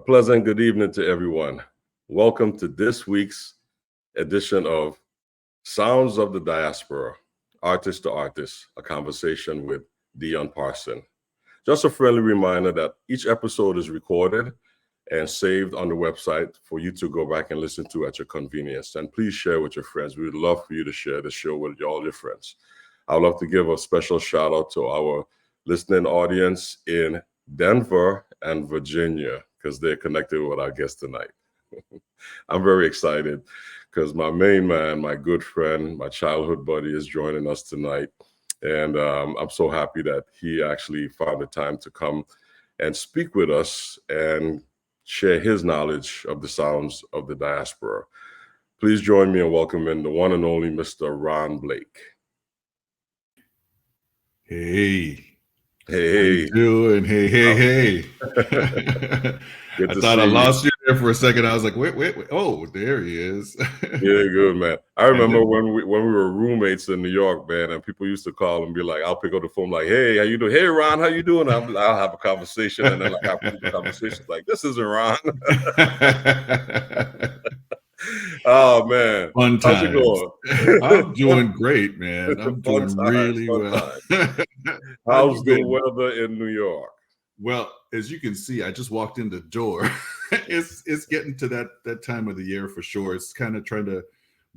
pleasant good evening to everyone. Welcome to this week's edition of Sounds of the Diaspora, Artist to Artist, a conversation with Dion Parson. Just a friendly reminder that each episode is recorded and saved on the website for you to go back and listen to at your convenience. And please share with your friends. We would love for you to share the show with all your friends. I would love to give a special shout out to our listening audience in Denver and Virginia, because they're connected with our guest tonight. I'm very excited because my main man, my good friend, my childhood buddy is joining us tonight. And I'm so happy that he actually found the time to come and speak with us and share his knowledge of the sounds of the diaspora. Please join me in welcoming the one and only Mr. Ron Blake. Hey. Hey. How you doing? Hey. I thought I lost you there for a second. I was like, wait. Oh, there he is. Yeah, good, man. I remember when we were roommates in New York, man, and people used to call and be like, I'll pick up the phone like, hey, how you doing? Hey, Ron, how you doing? I'll have a conversation. And then like after the conversation, like, this isn't Ron. Oh, man. Fun How's it going? I'm doing great, man. I'm doing really well. How's the weather in New York? Well, as you can see, I just walked in the door. It's getting to that time of the year for sure. It's kind of trying to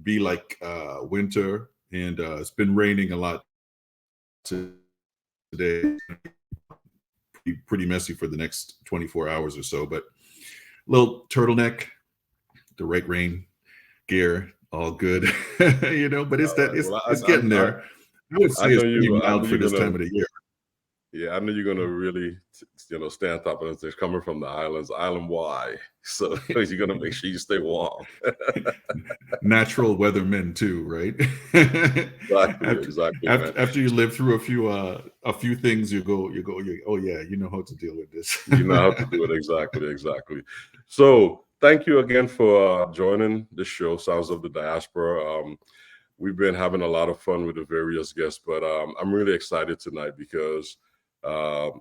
be like winter, and it's been raining a lot today. Pretty messy for the next 24 hours or so, but little turtleneck, the right rain gear, all good. But it's getting there. I would say it's pretty mild for this time of the year. Yeah, I know you're gonna really, stay on top of this. They're coming from the islands, island wide, so you're gonna make sure you stay warm. Natural weathermen too, right? Exactly. After you live through a few things, you go. Oh yeah, you know how to deal with this. You know how to do it exactly. So thank you again for joining the show, Sounds of the Diaspora. We've been having a lot of fun with the various guests, but I'm really excited tonight because our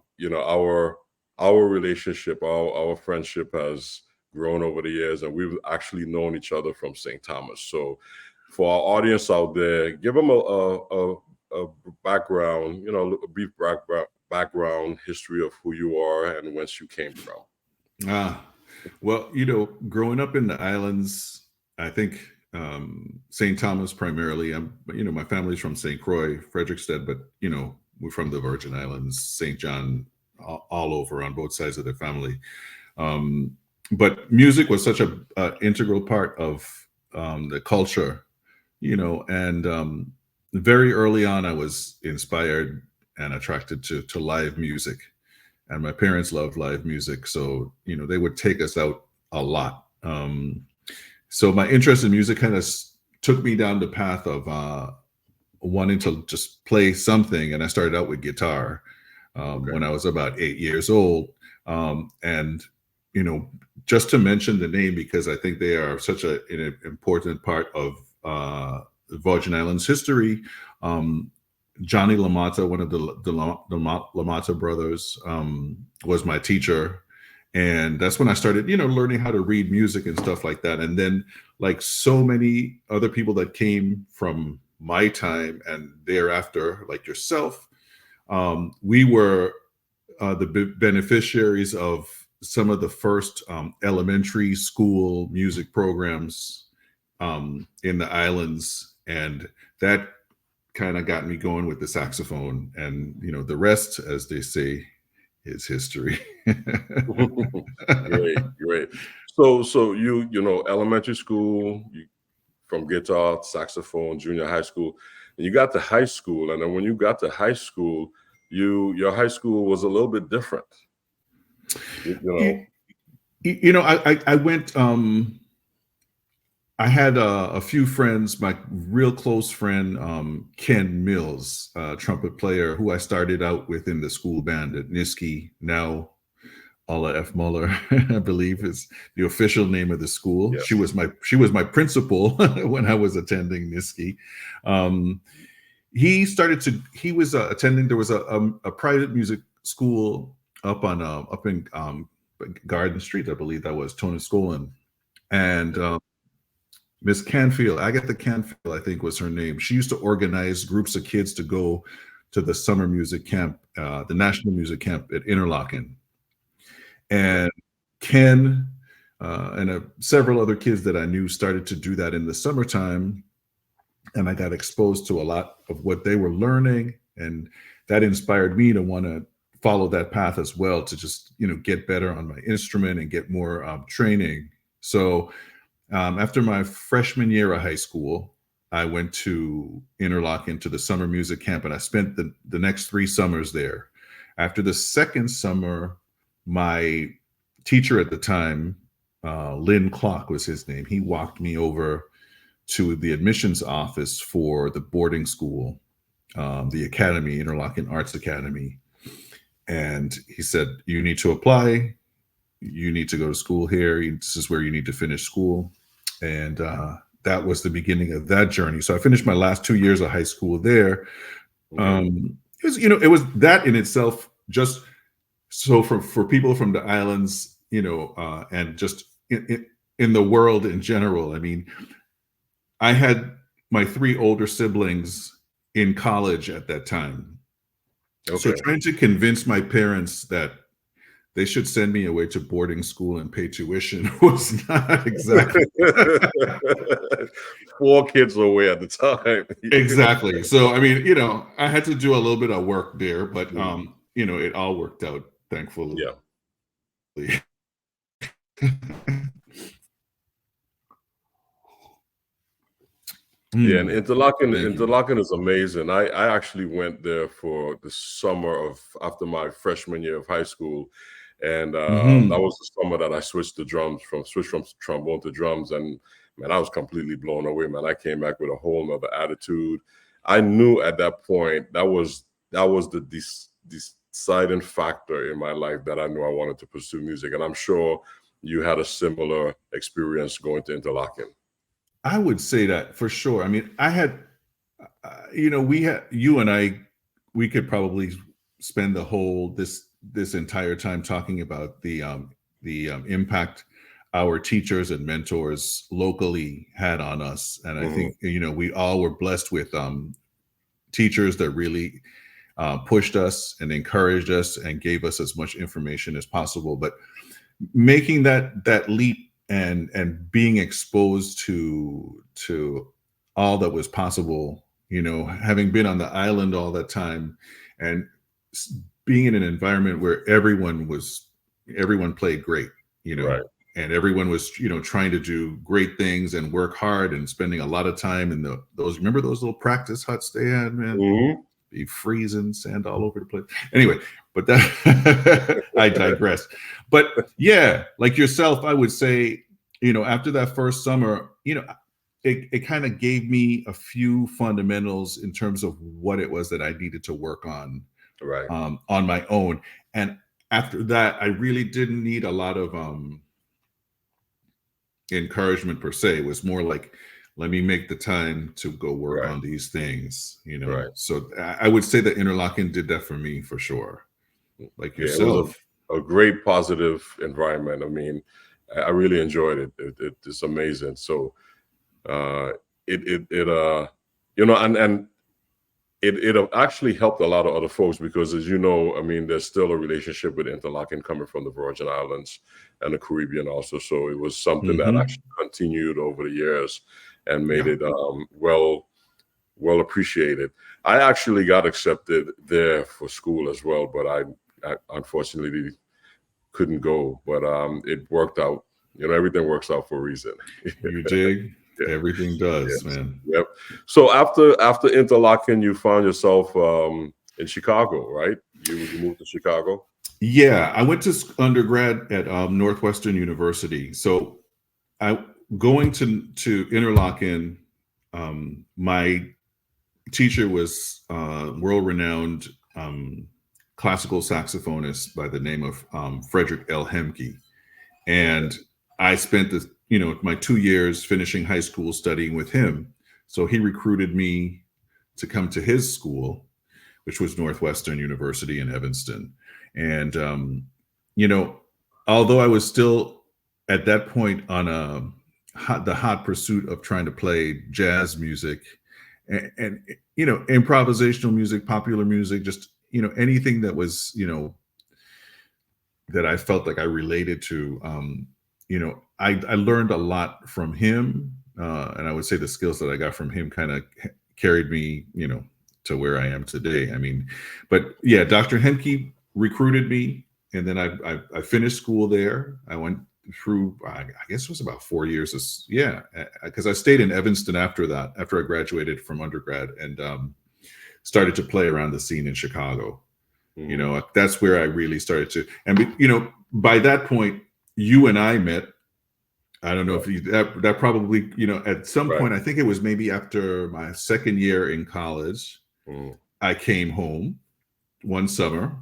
relationship, our friendship has grown over the years, and we've actually known each other from St. Thomas. So for our audience out there, give them a background, a brief background history of who you are and whence you came from. Well, growing up in the islands, I think St. Thomas primarily. My family's from St. Croix, Frederickstead, but we're from the Virgin Islands, St. John, all over on both sides of the family. But music was such an integral part of the culture, and very early on, I was inspired and attracted to live music. And my parents loved live music, so they would take us out a lot. So my interest in music kind of took me down the path of wanting to just play something, and I started out with guitar when I was about 8 years old. And just to mention the name, because I think they are such an important part of the Virgin Islands history. Johnny LaMotta, one of the LaMotta brothers, was my teacher. And that's when I started, learning how to read music and stuff like that. And then, like so many other people that came from my time and thereafter, like yourself, we were the beneficiaries of some of the first elementary school music programs in the islands. And that kind of got me going with the saxophone. And, the rest, as they say, is history. Great. So you elementary school, from guitar, saxophone, junior high school, and you got to high school. And then when you got to high school, your high school was a little bit different. I went. I had a few friends. My real close friend, Ken Mills, trumpet player, who I started out with in the school band at Niski, now Alla F. Muller, I believe is the official name of the school. Yes. She was my principal when I was attending Niski. He was attending. There was a private music school up in Garden Street, I believe that was Toniscolan. And Miss Canfield, Agatha Canfield, I think was her name. She used to organize groups of kids to go to the summer music camp, the National Music Camp at Interlaken. And Ken and several other kids that I knew started to do that in the summertime. And I got exposed to a lot of what they were learning. And that inspired me to want to follow that path as well, to just, get better on my instrument and get more training. So after my freshman year of high school, I went to Interlaken to the summer music camp, and I spent the next 3 summers there. After the second summer, my teacher at the time, Lynn Clock was his name, he walked me over to the admissions office for the boarding school, the academy, Interlaken Arts Academy. And he said, you need to apply. You need to go to school here. This is where you need to finish school. And that was the beginning of that journey. So I finished my last 2 years of high school there. It was that in itself, just so for people from the islands, and just in the world in general. I mean, I had my 3 older siblings in college at that time. Okay. So trying to convince my parents that they should send me away to boarding school and pay tuition was not exactly 4 kids away at the time. Exactly. So, I mean, I had to do a little bit of work there, but, it all worked out, thankfully. Yeah. Yeah, and Interlaken is amazing. I actually went there for the summer after my freshman year of high school. And that was the summer that I switched from trombone to drums. And man, I was completely blown away, man. I came back with a whole nother attitude. I knew at that point that was the deciding factor in my life that I knew I wanted to pursue music. And I'm sure you had a similar experience going to Interlaken. I would say that for sure. I mean, I had, you and I, we could probably spend the whole this entire time talking about the impact our teachers and mentors locally had on us. And I think, we all were blessed with teachers that really pushed us and encouraged us and gave us as much information as possible. But making that leap and being exposed to all that was possible, having been on the island all that time and being in an environment where everyone played great, right. And everyone was, trying to do great things and work hard and spending a lot of time in remember those little practice huts they had, man? Be freezing, sand all over the place. Anyway, but that I digress. But yeah, like yourself, I would say, after that first summer, it kind of gave me a few fundamentals in terms of what it was that I needed to work on, right, on my own. And after that, I really didn't need a lot of encouragement per se. It was more like, let me make the time to go work on these things, Right. So I would say that Interlaken did that for me for sure. Like yourself. It was a great positive environment. I mean, I really enjoyed it. It's amazing. So it actually helped a lot of other folks because, as you know, I mean, there's still a relationship with Interlaken coming from the Virgin Islands and the Caribbean also. So it was something that actually continued over the years and made it well appreciated. I actually got accepted there for school as well, but I unfortunately couldn't go. But it worked out. Everything works out for a reason. You dig? Yeah. Everything does, man. Yep. So after Interlaken, you found yourself in Chicago, right? You moved to Chicago. Yeah, I went to undergrad at Northwestern University. So going to Interlaken, my teacher was world-renowned classical saxophonist by the name of Frederick L. Hemke. And I spent my 2 years finishing high school studying with him. So he recruited me to come to his school, which was Northwestern University in Evanston. And, although I was still at that point on the hot pursuit of trying to play jazz music and improvisational music, popular music, just anything that was that I felt like I related to. I learned a lot from him, and I would say the skills that I got from him kind of carried me, to where I am today. I mean, but yeah, Dr. Henke recruited me, and then I finished school there. I went through, I guess it was about 4 years. Because I stayed in Evanston after that, after I graduated from undergrad, and started to play around the scene in Chicago. That's where I really started to, and by that point, you and I met. I don't know if that probably, at some point, I think it was maybe after my second year in college, I came home one summer,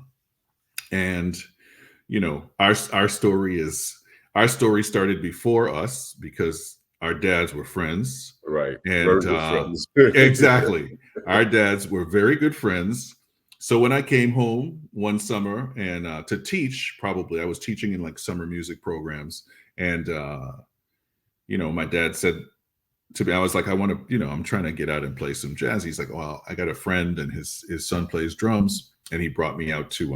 and our story started before us because our dads were friends, right? And very good friends. Exactly, our dads were very good friends. So when I came home one summer and to teach, I was teaching in like summer music programs, and my dad said to me, I was like, I want to, I'm trying to get out and play some jazz. He's like, well, I got a friend and his son plays drums, and he brought me out to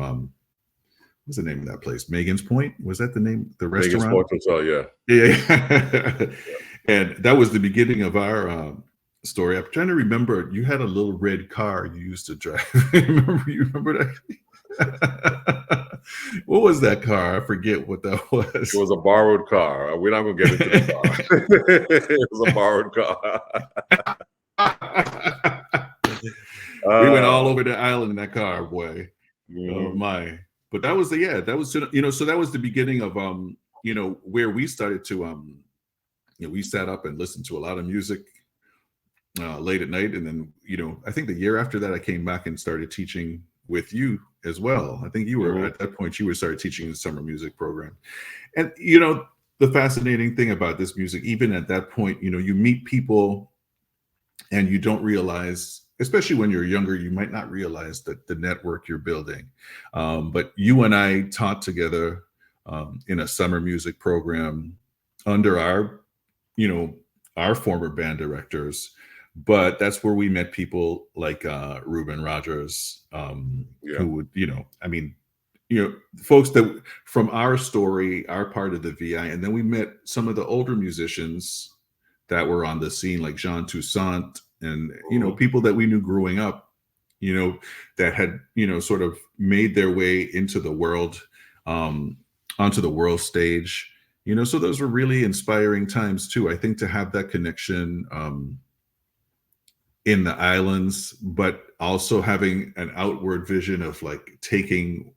what's the name of that place? Megan's Point? Was that the name? The restaurant? Megan's Point Hotel, yeah. Yeah. And that was the beginning of our story. I'm trying to remember. You had a little red car you used to drive. You remember that? What was that car? I forget what that was. It was a borrowed car. We're not going to get into the car. It was a borrowed car. We went all over the island in that car, boy. Mm-hmm. Oh my. But that was so that was the beginning of where we started to we sat up and listened to a lot of music late at night, and then I think the year after that I came back and started teaching with you as well. I think you were at that point, you started teaching the summer music program. And the fascinating thing about this music, even at that point, you meet people and you don't realize, especially when you're younger, you might not realize that the network you're building. But you and I taught together in a summer music program under our former band directors. But that's where we met people like Reuben Rogers, who would, folks that from our story, our part of the VI. And then we met some of the older musicians that were on the scene, like Jean Toussaint, and people that we knew growing up, that had sort of made their way into the world, onto the world stage. So those were really inspiring times too. I think to have that connection in the islands, but also having an outward vision of like taking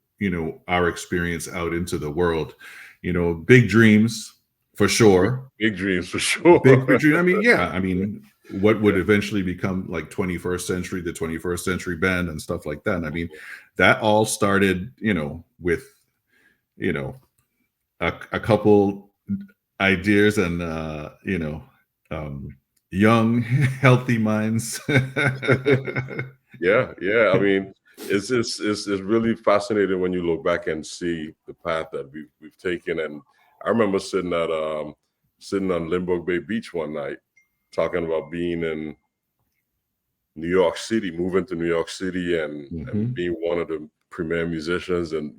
our experience out into the world. Big dreams for sure. Big dreams for sure. Big dream. I mean, what would eventually become like the 21st century band and stuff like that. And I mean, that all started, with, a couple ideas and, young, healthy minds. Yeah. I mean, it's really fascinating when you look back and see the path that we've taken. And I remember sitting on Limburg Bay Beach one night, talking about being in New York City, moving to New York City, and being one of the premier musicians. And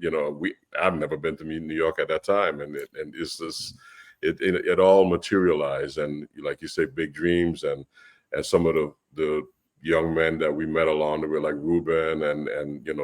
I've never been to New York at that time, and it's just it all materialized. And like you say, big dreams, and some of the young men that we met along the way, like Ruben, and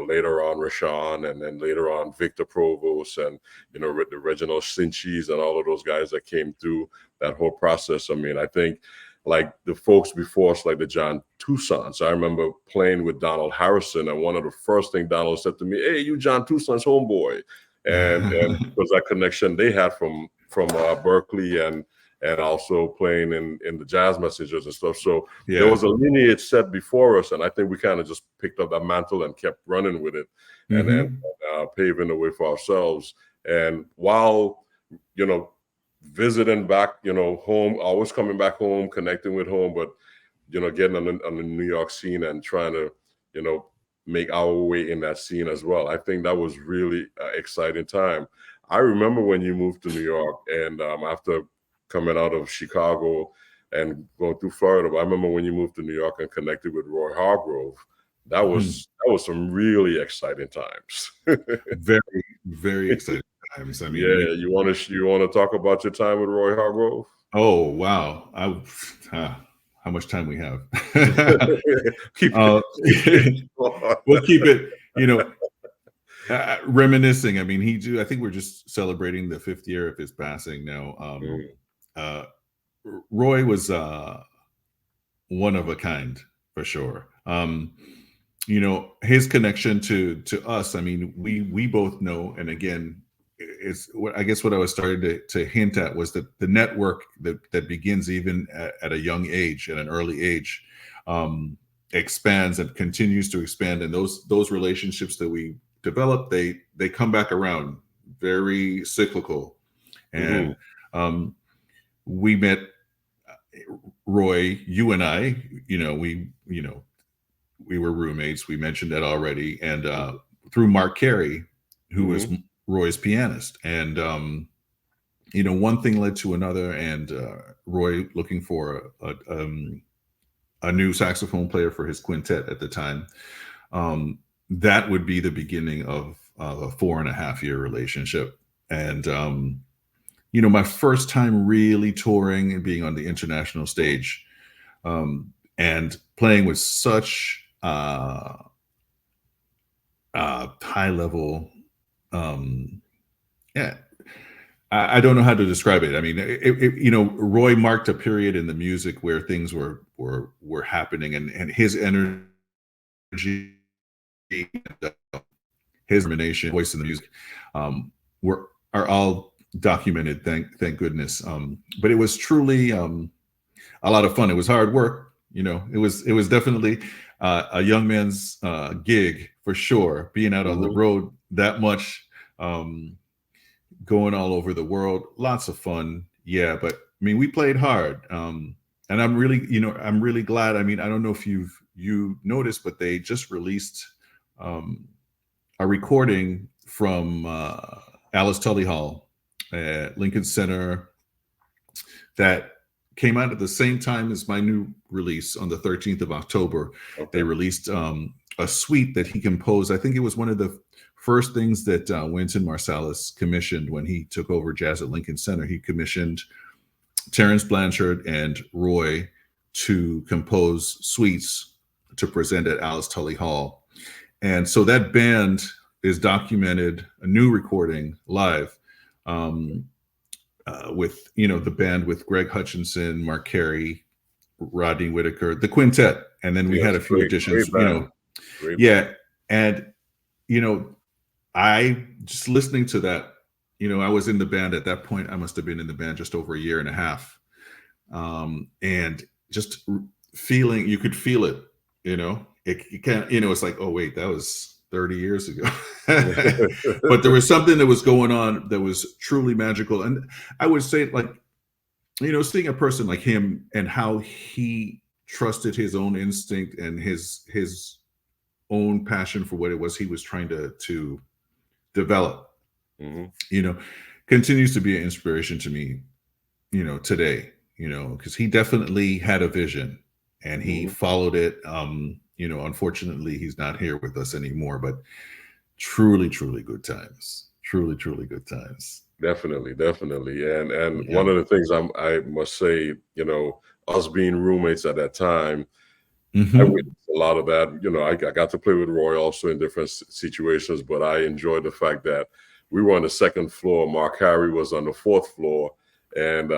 later on Rashawn, and then later on Victor Provost, and the Reginald Cinchis, and all of those guys that came through that whole process. I mean, I think like the folks before us, like the John Toussaints. I remember playing with Donald Harrison, and one of the first things Donald said to me, "Hey, you John Toussaint's homeboy," and because that connection they had from Berkeley and also playing in the Jazz Messengers and stuff. So there was a lineage set before us, and I think we kind of just picked up that mantle and kept running with it, and paving the way for ourselves. And while visiting back, home, always coming back home, connecting with home, but getting on the New York scene and trying to make our way in that scene as well. I think that was really an exciting time. I remember when you moved to New York, and after coming out of Chicago and going through Florida, I remember when you moved to New York and connected with Roy Hargrove. That was some really exciting times. Very, very exciting times. I mean, Yeah, you want to talk about your time with Roy Hargrove? oh wow, how much time we have? Keep We'll keep it, reminiscing. I mean, I think we're just celebrating the 5th year of his passing now. Roy was one of a kind for sure. His connection to us. I mean, we both know, and again, it's what I guess what I was starting to hint at was that the network that begins even at a young age, at an early age, expands and continues to expand, and those relationships that we develop, they come back around, very cyclical. And we met Roy, you and I, we were roommates. We mentioned that already. And through Mark Carey, who was Roy's pianist. And, one thing led to another. And Roy looking for a new saxophone player for his quintet at the time. That would be the beginning of a 4.5-year relationship. And, my first time really touring and being on the international stage, and playing with such high level, I don't know how to describe it. I mean, Roy marked a period in the music where things were happening, and his energy, his determination, voice in the music, are all documented. Thank goodness. But it was truly a lot of fun. It was hard work. It was definitely a young man's gig for sure. Being out on the road that much, going all over the world, lots of fun. Yeah, but I mean, we played hard, and I'm really glad. I mean, I don't know if you noticed, but they just released a recording from Alice Tully Hall at Lincoln Center that came out at the same time as my new release on the 13th of October. Okay. They released a suite that he composed. I think it was one of the first things that Wynton Marsalis commissioned when he took over jazz at Lincoln Center. He commissioned Terence Blanchard and Roy to compose suites to present at Alice Tully Hall. And so that band is documented, a new recording live, with the band with Greg Hutchinson, Mark Carey, Rodney Whitaker, the quintet, and then we had a few additions. And I just listening to that. I was in the band at that point. I must have been in the band just over 1.5 years, and just feeling, you could feel it. You can't. It's like, oh wait, that was 30 years ago. But there was something that was going on that was truly magical. And I would say, like, seeing a person like him and how he trusted his own instinct and his own passion for what it was he was trying to develop, continues to be an inspiration to me, today, because he definitely had a vision and he followed it. Unfortunately, he's not here with us anymore, but truly, truly good times. Truly, truly good times. Definitely. And one of the things I must say, us being roommates at that time, I witnessed a lot of that. I got to play with Roy also in different situations, but I enjoyed the fact that we were on the 2nd floor. Mark Harry was on the 4th floor, and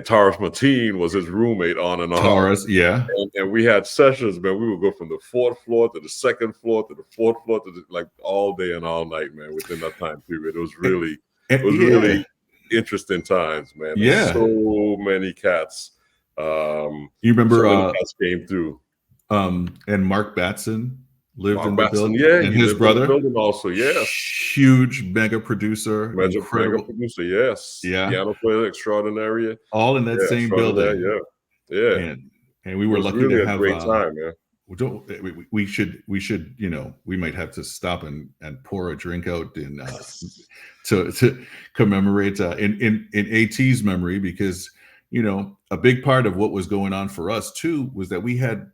Taurus Mateen was his roommate on and off. Taurus, yeah. And we had sessions, man. We would go from the 4th floor to the 2nd floor to the 4th floor to like all day and all night, man, within that time period. It was really, really interesting times, man. Yeah. So many cats. You remember so many cats came through. And Mark Batson lived in the Batson, building. yeah, and his brother also, yes. Huge mega producer. Mega producer, yes. Yeah. Piano player extraordinary. All in that same building. Yeah. And we were lucky really to have a great time, man. we should, we might have to stop and pour a drink out in to commemorate in AT's memory, because a big part of what was going on for us too was that we had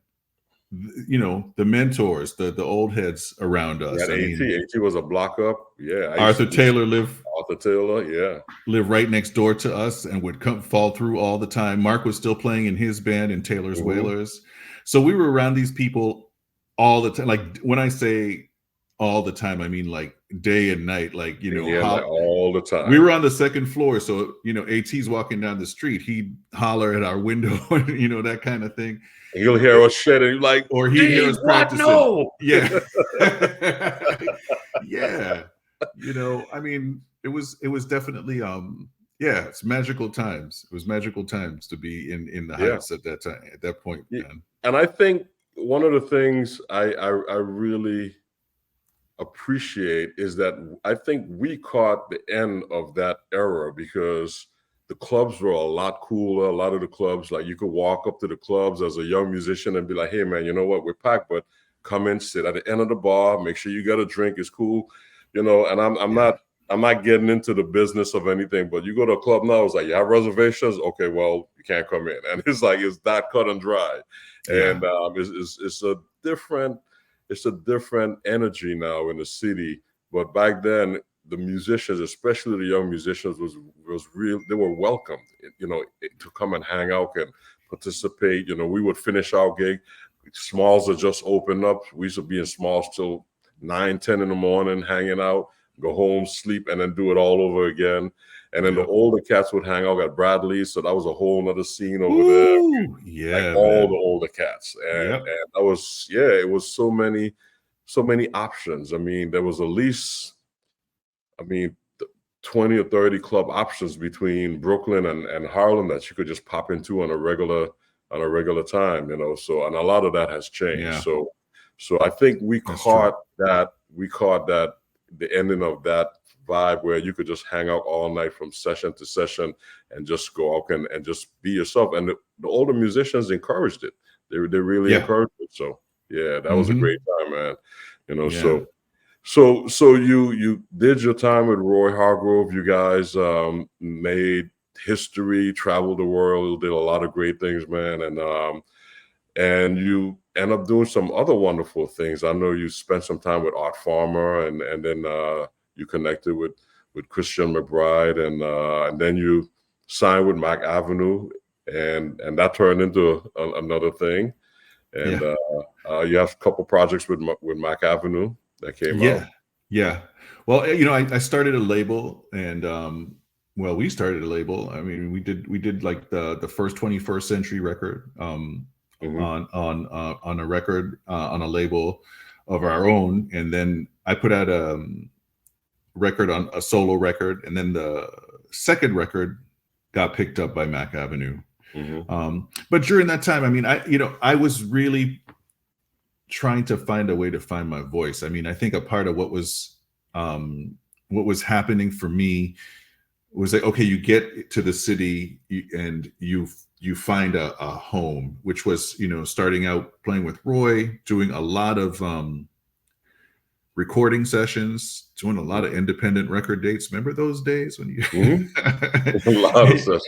the mentors, the old heads around us. Yeah, AT was a block up. Yeah, Arthur Taylor lived right next door to us and would fall through all the time. Mark was still playing in his band in Taylor's Wailers. So we were around these people all the time. Like when I say all the time, I mean like day and night, like, like all the time. We were on the second floor. So, AT's walking down the street, he'd holler at our window, that kind of thing. He'll hear us shedding, like, or he'd hear us practicing. No. Yeah. Yeah. I mean, it was definitely, it's magical times. It was magical times to be in the Heights at that time, at that point. Yeah. And I think one of the things I really appreciate is that I think we caught the end of that era, because the clubs were a lot cooler. A lot of the clubs, like, you could walk up to the clubs as a young musician and be like, hey man, you know what, we're packed, but come in, sit at the end of the bar, make sure you got a drink, it's cool. And I'm not getting into the business of anything, but you go to a club now, it's like, you have reservations? Okay, well, you can't come in. And it's like, it's that cut and dry. Yeah. And it's a different energy now in the city. But back then, the musicians, especially the young musicians, was real. They were welcomed, to come and hang out and participate. We would finish our gig. Smalls had just opened up. We used to be in Smalls till 9, 10 in the morning, hanging out, go home, sleep, and then do it all over again. And then the older cats would hang out at Bradley's. So that was a whole nother scene over there. Yeah. Like all the older cats. And that was, it was so many options. I mean, there was at least, 20 or 30 club options between Brooklyn and Harlem that you could just pop into on a regular time, So, and a lot of that has changed. Yeah. So I think we caught that the ending of that vibe where you could just hang out all night from session to session and just go out and just be yourself. And the older musicians encouraged it. They really encouraged it. So that was a great time, man. So you did your time with Roy Hargrove. You guys made history, traveled the world, did a lot of great things, man. And you end up doing some other wonderful things. I know you spent some time with Art Farmer, and then you connected with Christian McBride, and then you signed with Mac Avenue, and that turned into another thing. And you have a couple projects with Mac Avenue that came out. Yeah. Well, I started a label, and we started a label. I mean, we did like the first 21st Century record on a record on a label of our own, and then I put out a record on a solo record, and then the second record got picked up by Mac Avenue. But during that time, I mean, I was really trying to find a way to find my voice. I mean, I think a part of what was happening for me was like, okay, you get to the city and you find a home, which was, starting out playing with Roy, doing a lot of recording sessions, doing a lot of independent record dates. Remember those days when you a lot of sessions.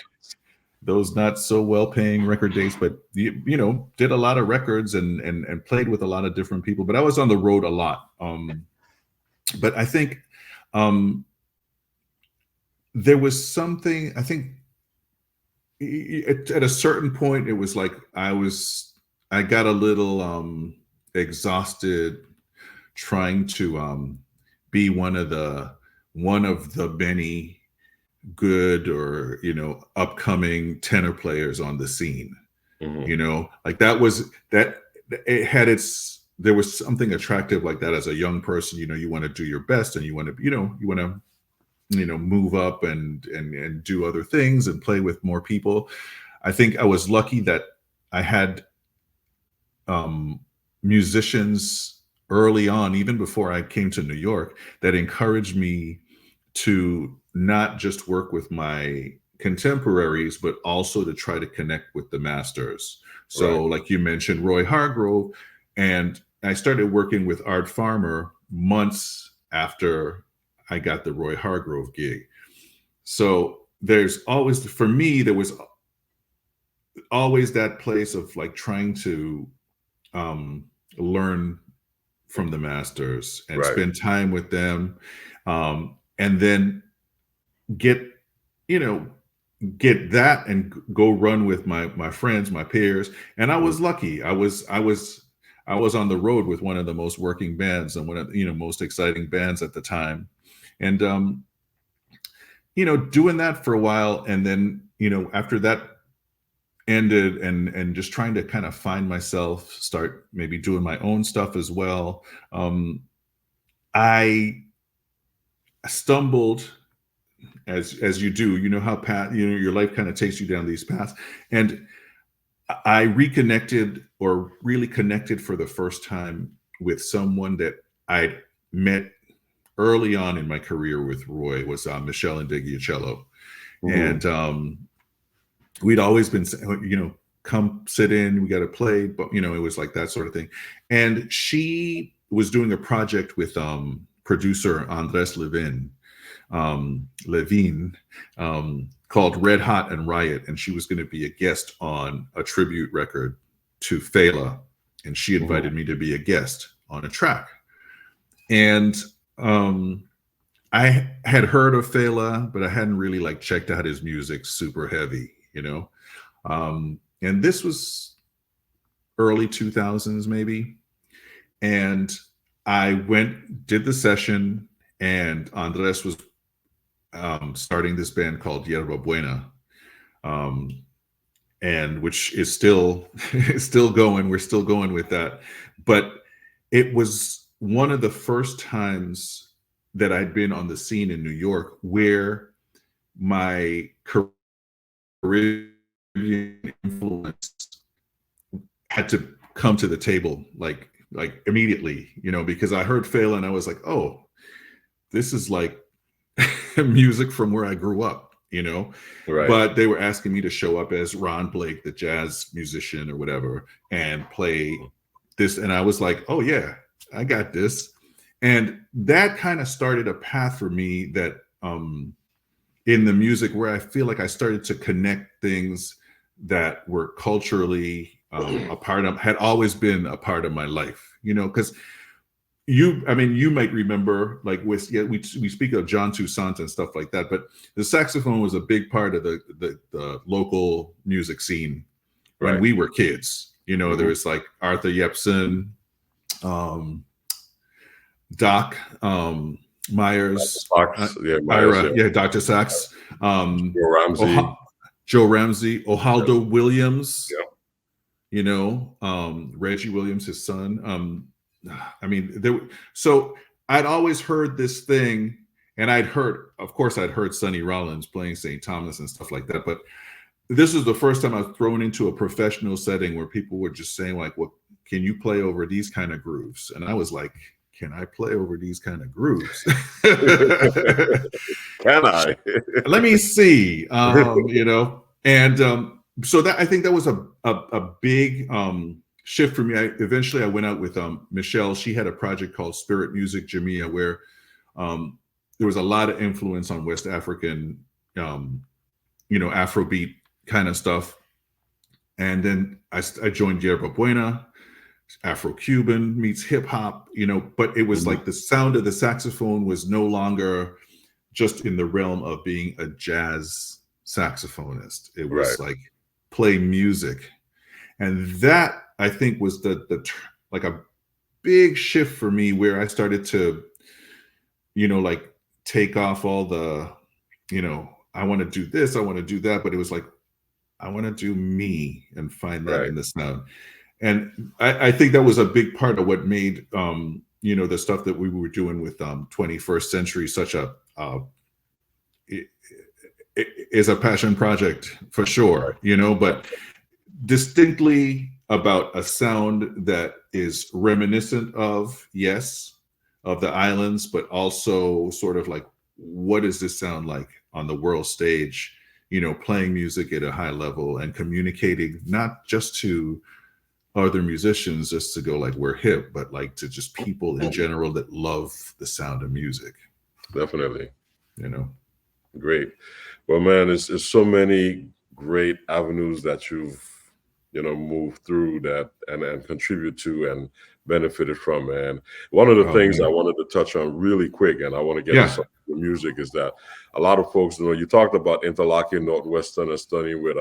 Those not so well-paying record dates, but did a lot of records and played with a lot of different people. But I was on the road a lot. But I think there was something. I think at a certain point, it was like I got a little exhausted trying to be one of the many good or upcoming tenor players on the scene. Like there was something attractive like that as a young person. You want to do your best, and you want to move up and do other things and play with more people. I think I was lucky that I had musicians early on, even before I came to New York, that encouraged me to not just work with my contemporaries, but also to try to connect with the masters. So like you mentioned, Roy Hargrove, And I started working with Art Farmer months after I got the Roy Hargrove gig. So there's always, for me, there was always that place of like trying to learn from the masters and spend time with them, and then get that and go run with my friends, my peers. And I was lucky. I was on the road with one of the most working bands and one of most exciting bands at the time, and doing that for a while, and then after that ended, and just trying to kind of find myself, start maybe doing my own stuff as well. I stumbled, as you do, how your life kind of takes you down these paths, and I reconnected, or really connected for the first time, with someone that I'd met early on in my career with Roy, was Meshell Ndgeocello. And we'd always been, come sit in, we got to play, but it was like that sort of thing. And she was doing a project with producer Andres Levin, called Red Hot and Riot, and she was going to be a guest on a tribute record to Fela, and she invited me to be a guest on a track. And I had heard of Fela, but I hadn't really like checked out his music super heavy, and this was early 2000s maybe. And I did the session, and Andres was starting this band called Yerba Buena, and which is still going. We're still going with that. But it was one of the first times that I'd been on the scene in New York where my Caribbean influence had to come to the table like immediately, because I heard Fela and I was like, oh, this is like music from where I grew up, But they were asking me to show up as Ron Blake, the jazz musician or whatever, and play this. And I was like, oh yeah, I got this. And that kind of started a path for me that in the music, where I feel like I started to connect things that were culturally had always been a part of my life, because you might remember, like we speak of John Toussaint and stuff like that, but the saxophone was a big part of the local music scene when we were kids. There was like Arthur Yepson, Doc Myers, Dr. Sax, Joe Ramsey, Ohaldo Williams, Reggie Williams, his son. So I'd always heard this thing, and of course I'd heard Sonny Rollins playing St. Thomas and stuff like that, but this was the first time I was thrown into a professional setting where people were just saying like, well, can you play over these kind of grooves? And I was like, can I play over these kind of grooves? Can I? Let me see, and so that, I think that was a big shift for me. Eventually I went out with Meshell. She had a project called Spirit Music Jamia, where there was a lot of influence on West African, Afrobeat kind of stuff. And then I joined Yerba Buena, Afro-Cuban meets hip hop, but it was like the sound of the saxophone was no longer just in the realm of being a jazz saxophonist. It was like play music. And that, I think, was like a big shift for me, where I started to, like take off all the, I want to do this, I want to do that. But it was like, I want to do me and find that in the sound. And I think that was a big part of what made, the stuff that we were doing with 21st Century such is a passion project for sure, but distinctly about a sound that is reminiscent of the islands, but also sort of like, what does this sound like on the world stage, playing music at a high level and communicating not just to other musicians just to go like we're hip, but like to just people in general that love the sound of music. Definitely. You know. Great. Well, man, it's so many great avenues that you've moved through that and contribute to and benefited from. And one of the things I wanted to touch on really quick, and I want to get into some of the music, is that a lot of folks, you talked about interlocking Northwestern and studying with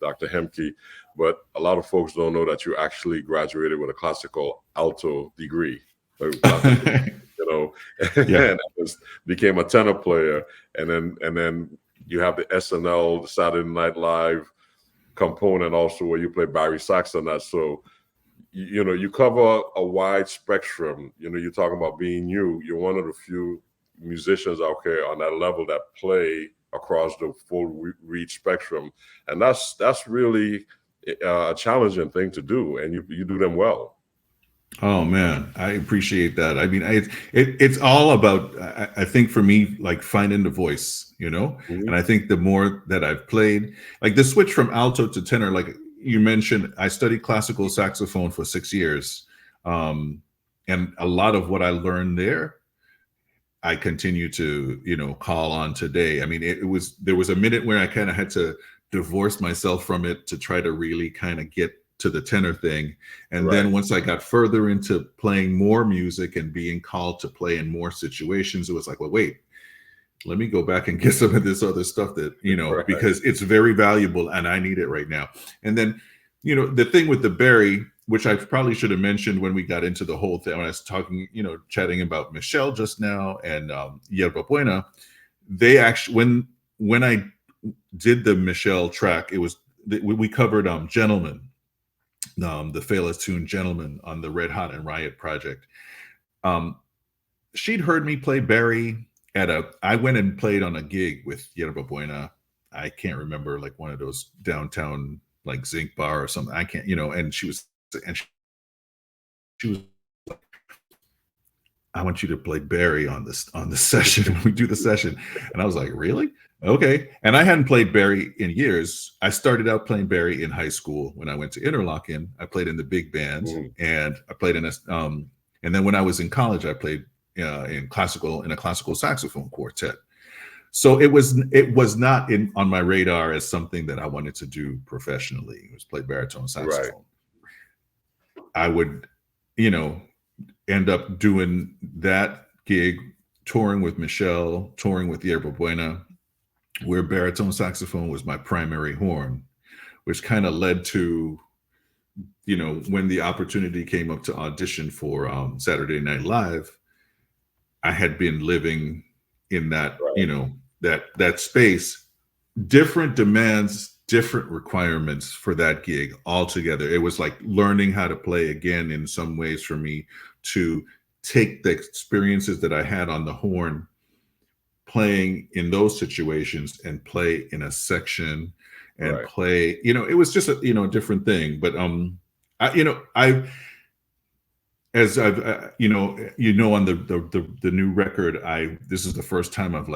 Dr. Hemke, but a lot of folks don't know that you actually graduated with a classical alto degree. And became a tenor player, and then you have the SNL, the Saturday Night Live component also, where you play Barry sax on that. So you cover a wide spectrum. You're talking about being you're one of the few musicians out here on that level that play across the full reach spectrum, and that's really a challenging thing to do, and you do them well. Oh man, I appreciate that. I mean, it's all about, I think for me, like finding the voice, and I think the more that I've played, like the switch from alto to tenor, like you mentioned, I studied classical saxophone for 6 years. And a lot of what I learned there, I continue to, call on today. I mean, there was a minute where I kind of had to divorce myself from it to try to really kind of get to the tenor thing. And then once I got further into playing more music and being called to play in more situations, it was like, well, wait, let me go back and get some of this other stuff that, because it's very valuable and I need it right now. And then, the thing with the Barry, which I probably should have mentioned when we got into the whole thing, when I was talking, chatting about Meshell just now and Yerba Buena, they actually, when I did the Meshell track, it was, we covered Gentleman, the famous tune Gentleman on the Red Hot and Riot project. She'd heard me play Barry I went and played on a gig with Yerba Buena. I can't remember, like one of those downtown like Zinc bar or something. I can't, and she was like, I want you to play Barry on the session when we do the session. And I was like, really? Okay. And I hadn't played Barry in years. I started out playing Barry in high school. When I went to Interlochen, I played in the big band, and I played in and then when I was in college, I played in a classical saxophone quartet. So it was not on my radar as something that I wanted to do professionally. It was play baritone saxophone. Right. I would, end up doing that gig, touring with Meshell, touring with Yerba Buena, where baritone saxophone was my primary horn, which kind of led to, when the opportunity came up to audition for Saturday Night Live, I had been living in that, that space, different demands, different requirements for that gig altogether. It was like learning how to play again in some ways for me, to take the experiences that I had on the horn, playing in those situations, and play in a section and play, it was just a, different thing. But, as I've, on the new record, this is the first time I've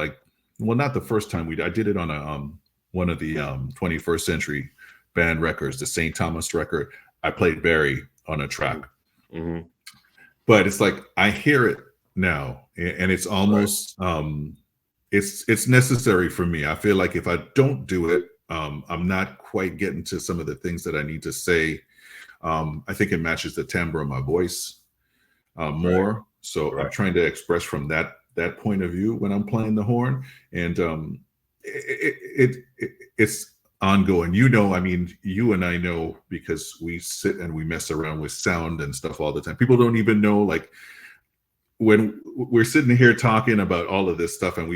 not the first time I did it on one of the 21st Century Band records, the St. Thomas record. I played Barry on a track, but it's like, I hear it now, and it's almost, it's necessary for me. I feel like if I don't do it, I'm not quite getting to some of the things that I need to say. I think it matches the timbre of my voice more. So I'm trying to express from that point of view when I'm playing the horn, and it's ongoing. I mean, you and I know, because we sit and we mess around with sound and stuff all the time. People don't even know, like, when we're sitting here talking about all of this stuff, and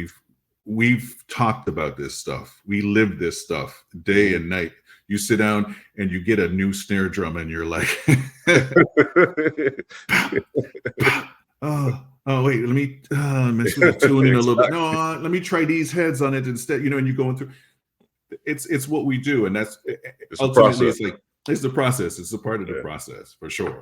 we've talked about this stuff. We live this stuff day and night. You sit down and you get a new snare drum, and you're like, oh wait, let me mess with the tuning a little bit. No, let me try these heads on it instead. And you're going through. It's what we do, and that's ultimately it's the process. It's a part of the process, for sure.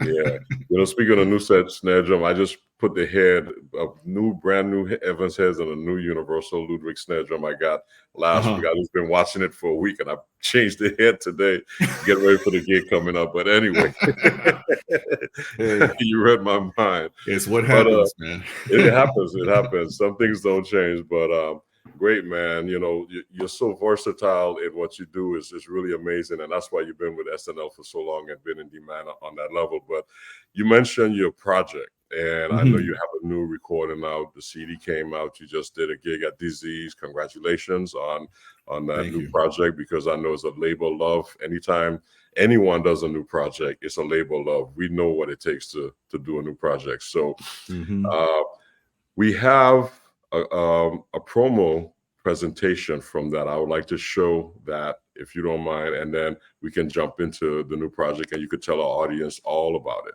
Yeah. Speaking of new set snare drum, I just put the head of brand new Evans heads and a new Universal Ludwig snare drum I got last week. I've just been watching it for a week, and I changed the head today to get ready for the gig coming up. But anyway, Hey, you read my mind. it's what happens, man. It happens. It happens. Some things don't change, but great, man. You know, you're so versatile in what you do. Is really amazing, and that's why you've been with SNL for so long and been in demand on that level. But you mentioned your project, and I know you have a new recording out. The CD came out. You just did a gig at Disease. Congratulations on that new project, because I know it's a labor love. Anytime anyone does a new project, it's a labor love. We know what it takes to do a new project. So we have a promo presentation from that. I would like to show that, if you don't mind, and then we can jump into the new project, and you could tell our audience all about it.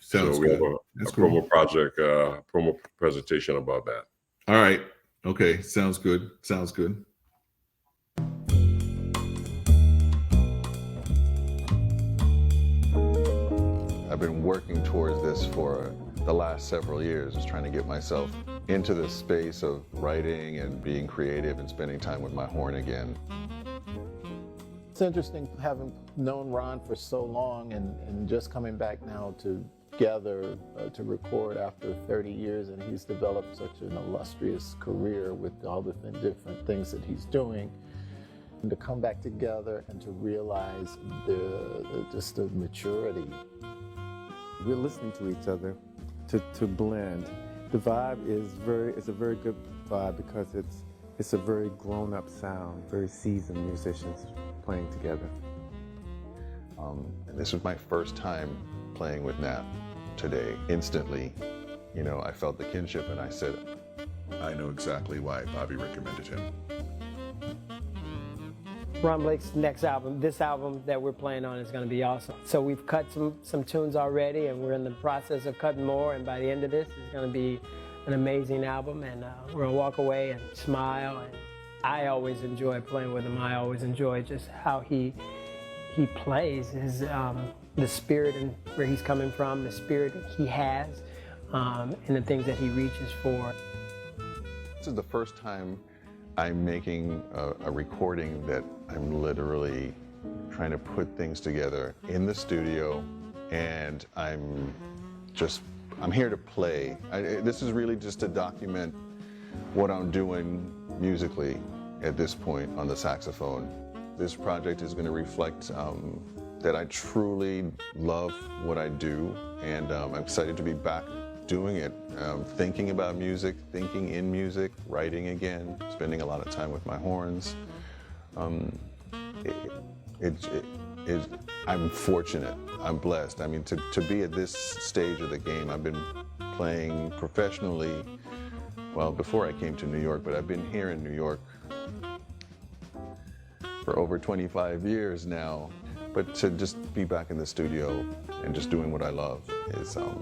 Sounds so we good. have a promo project, promo presentation about that. All right. Okay. Sounds good. Sounds good. I've been working towards this for the last several years, just trying to get myself into the space of writing and being creative and spending time with my horn again. It's interesting having known Ron for so long and just coming back now together to record after 30 years, and he's developed such an illustrious career with all the different things that he's doing. And to come back together and to realize just the maturity. We're listening to each other to blend. The vibe is a very good vibe because it's a very grown-up sound, very seasoned musicians playing together. And this was my first time playing with Nat today. Instantly, you know, I felt the kinship, and I said, I know exactly why Bobby recommended him. Ron Blake's next album, this album that we're playing on, is going to be awesome. So we've cut some tunes already, and we're in the process of cutting more, and by the end of this, it's going to be an amazing album, and we're going to walk away and smile. And I always enjoy playing with him. I always enjoy just how he plays, his the spirit and where he's coming from, the spirit he has, and the things that he reaches for. this is the first time I'm making a recording that I'm literally trying to put things together in the studio, and I'm here to play. This is really just to document what I'm doing musically at this point on the saxophone. This project is going to reflect that I truly love what I do, and I'm excited to be back doing it, thinking about music, thinking in music, writing again, spending a lot of time with my horns. I'm fortunate, I'm blessed. I mean, to be at this stage of the game, I've been playing professionally, well, before I came to New York, but I've been here in New York for over 25 years now. But to just be back in the studio and just doing what I love is a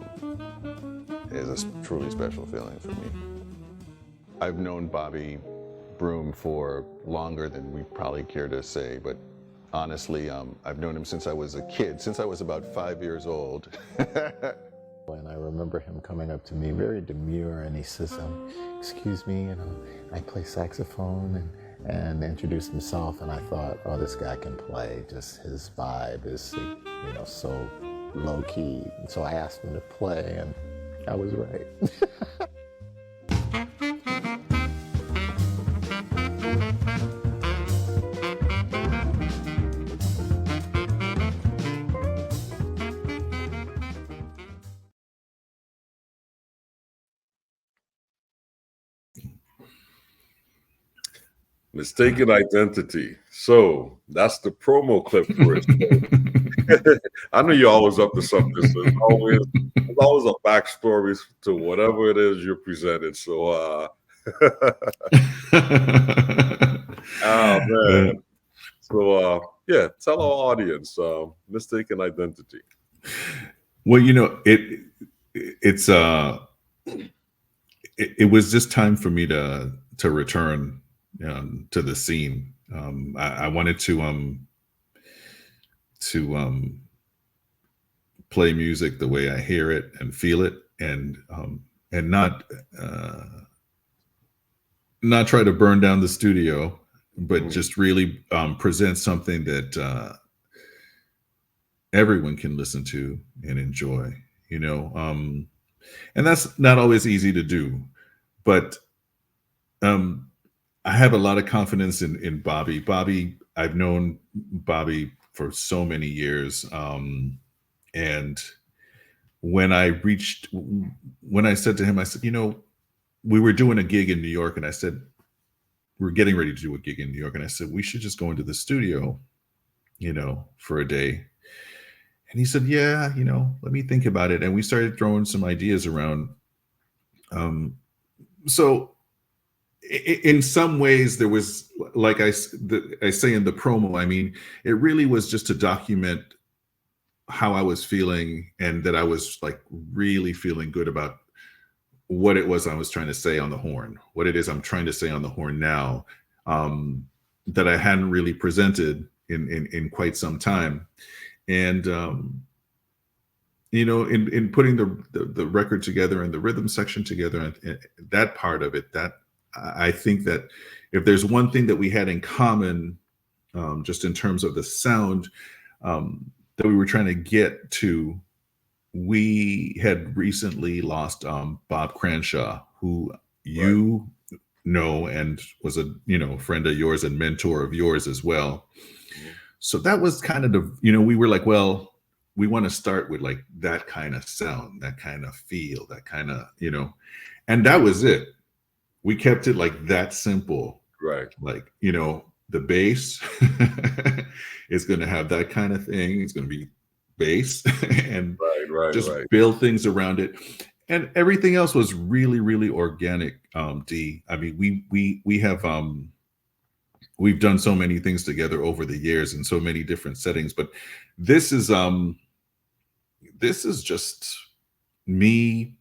truly special feeling for me. I've known Bobby Broom for longer than we probably care to say, but honestly, I've known him since I was a kid, since I was about 5 years old. And I remember him coming up to me very demure, and he says, excuse me, I play saxophone, and introduced himself, and I thought, oh, this guy can play. Just his vibe is, so low key. So I asked him to play, and I was right. Mistaken identity. So that's the promo clip for it. I know you're always up to something. So there's always a backstory to whatever it is you're presenting. So, oh man. So, yeah, tell our audience, mistaken identity. Well, it was just time for me to return to the scene. I wanted to play music the way I hear it and feel it, and and not try to burn down the studio, but just really present something that everyone can listen to and enjoy, you know. And that's not always easy to do, but I have a lot of confidence in Bobby. Bobby, I've known Bobby for so many years. And when I said to him, I said, you know, we were doing a gig in New York, and I said, we're getting ready to do a gig in New York. And I said, we should just go into the studio, you know, for a day. And he said, yeah, you know, let me think about it. And we started throwing some ideas around. So in some ways there was, like I say in the promo, I mean, it really was just to document how I was feeling, and that I was like really feeling good about what it was I was trying to say on the horn, what it is I'm trying to say on the horn now, that I hadn't really presented in quite some time. And, you know, in putting the record together and the rhythm section together, and that part of it, that I think that if there's one thing that we had in common, just in terms of the sound, that we were trying to get to, we had recently lost Bob Cranshaw, who you know, and was a, you know, friend of yours and mentor of yours as well. So that was kind of the, you know, we were like, well, we want to start with like that kind of sound, that kind of feel, that kind of, you know, and that was it. We kept it like that simple. Right. Like, you know, the bass is going to have that kind of thing. It's going to be bass and just build things around it. And everything else was really, really organic, D. I mean, we have, we've done so many things together over the years in so many different settings, but this is just me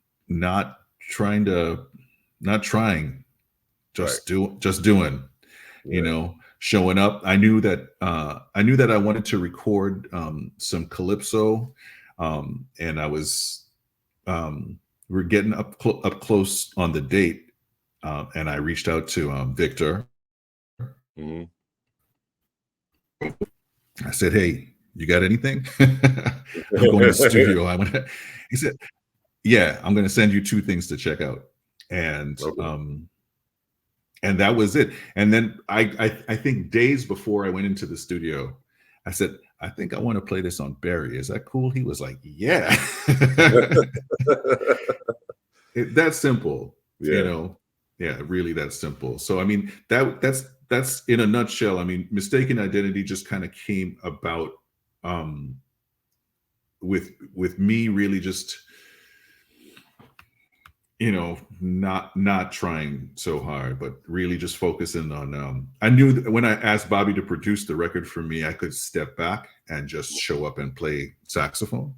just doing, you know, showing up. I knew that I wanted to record some calypso, and I was we're getting up close on the date, and I reached out to Victor. I said, hey, you got anything? I'm going to the studio. He said, yeah, I'm going to send you 2 things to check out. And and that was it. And then I think days before I went into the studio, I said, I think I want to play this on Barry. Is that cool? He was like, yeah. That's simple, you know? Yeah, really that simple. So, I mean, that's in a nutshell. I mean, Mistaken Identity just kind of came about with me really just, you know, not trying so hard, but really just focusing on, I knew that when I asked Bobby to produce the record for me, I could step back and just show up and play saxophone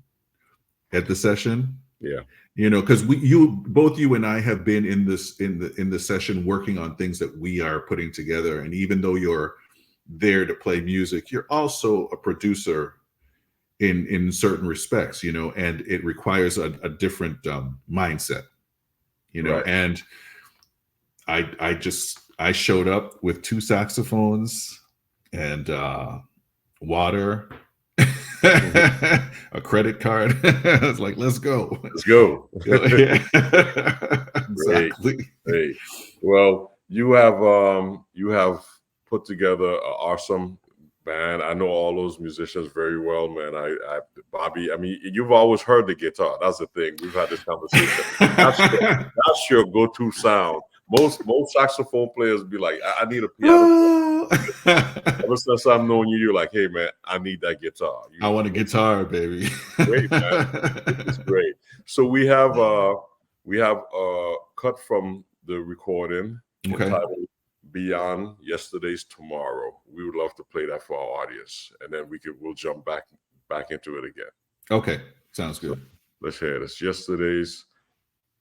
at the session. Yeah. You know, because both you and I have been in the session working on things that we are putting together. And even though you're there to play music, you're also a producer in certain respects, you know, and it requires a different mindset. You know, and I showed up with 2 saxophones and water, a credit card. I was like, let's go. Let's go. Yeah. Exactly. Hey. Well, you have put together an awesome band. I know all those musicians very well, man. Bobby, I mean, you've always heard the guitar. That's the thing. We've had this conversation. That's your go-to sound. Most saxophone players be like, I need a piano. Ever since I've known you, you're like, hey, man, I need that guitar. I want a guitar, baby. Great, man. It's great. So we have cut from the recording entitled Beyond Yesterday's Tomorrow. We would love to play that for our audience, and then we'll jump back into it again. Okay, sounds good. So let's hear this.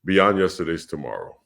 Beyond Yesterday's Tomorrow.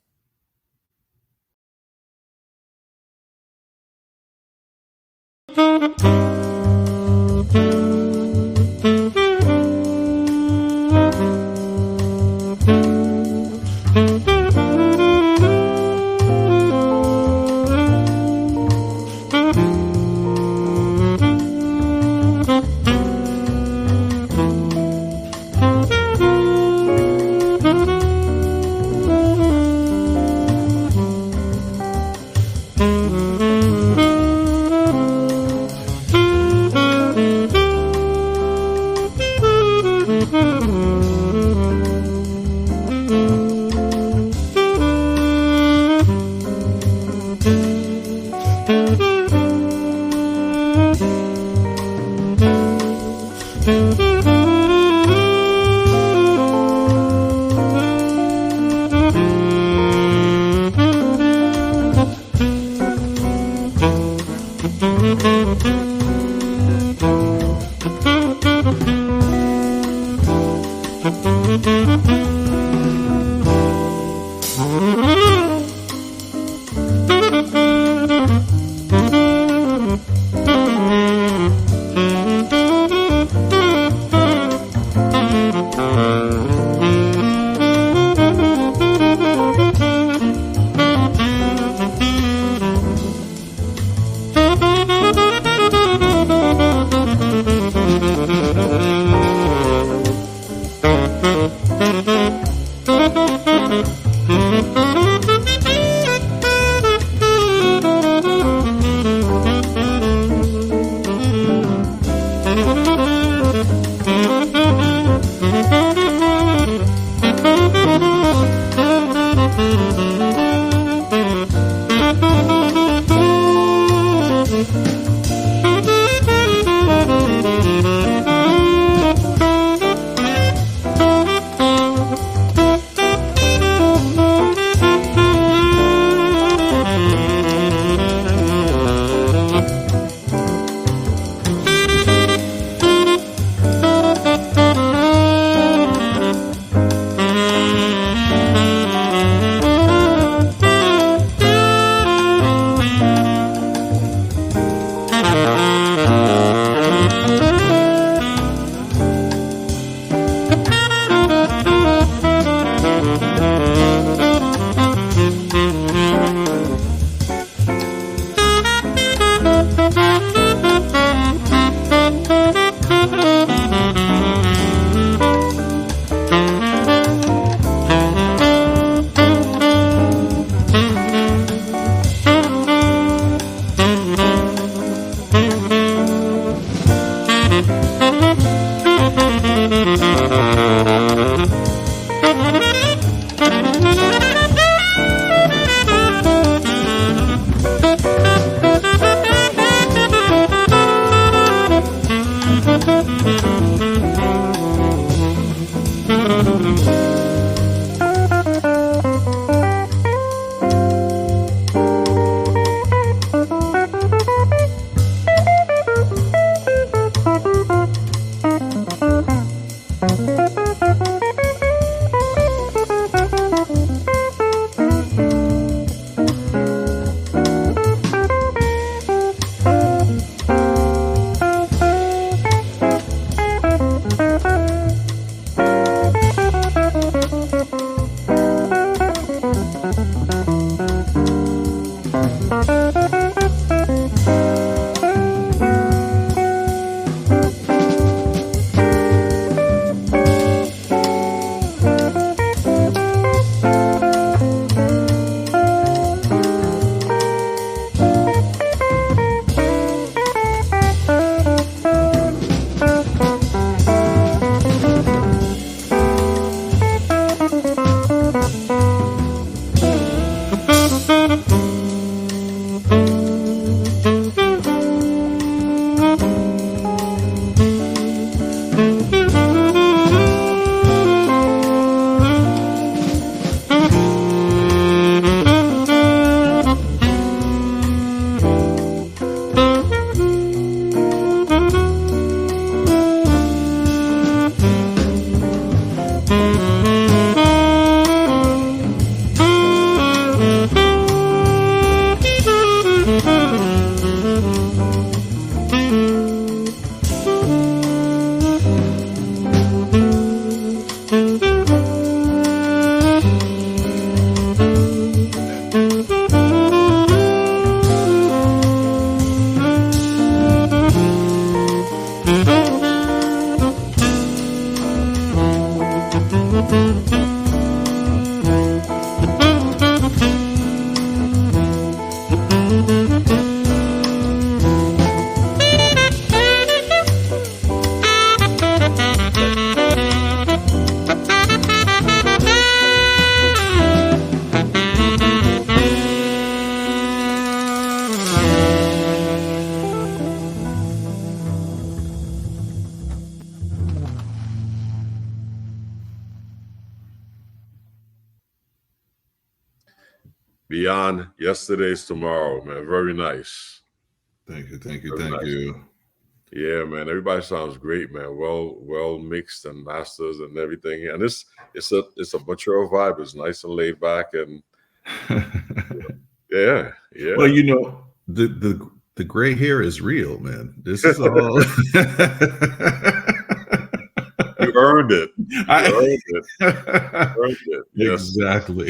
Beyond yesterday's tomorrow, man. Very nice. Thank you, thank you, Very thank nice. you. Yeah, man. Everybody sounds great, man. Well mixed and masters and everything. And it's a mature vibe. It's nice and laid back and yeah. Well, you know, the gray hair is real, man. This is all. You earned it. You earned it. Earned it. Yes. Exactly.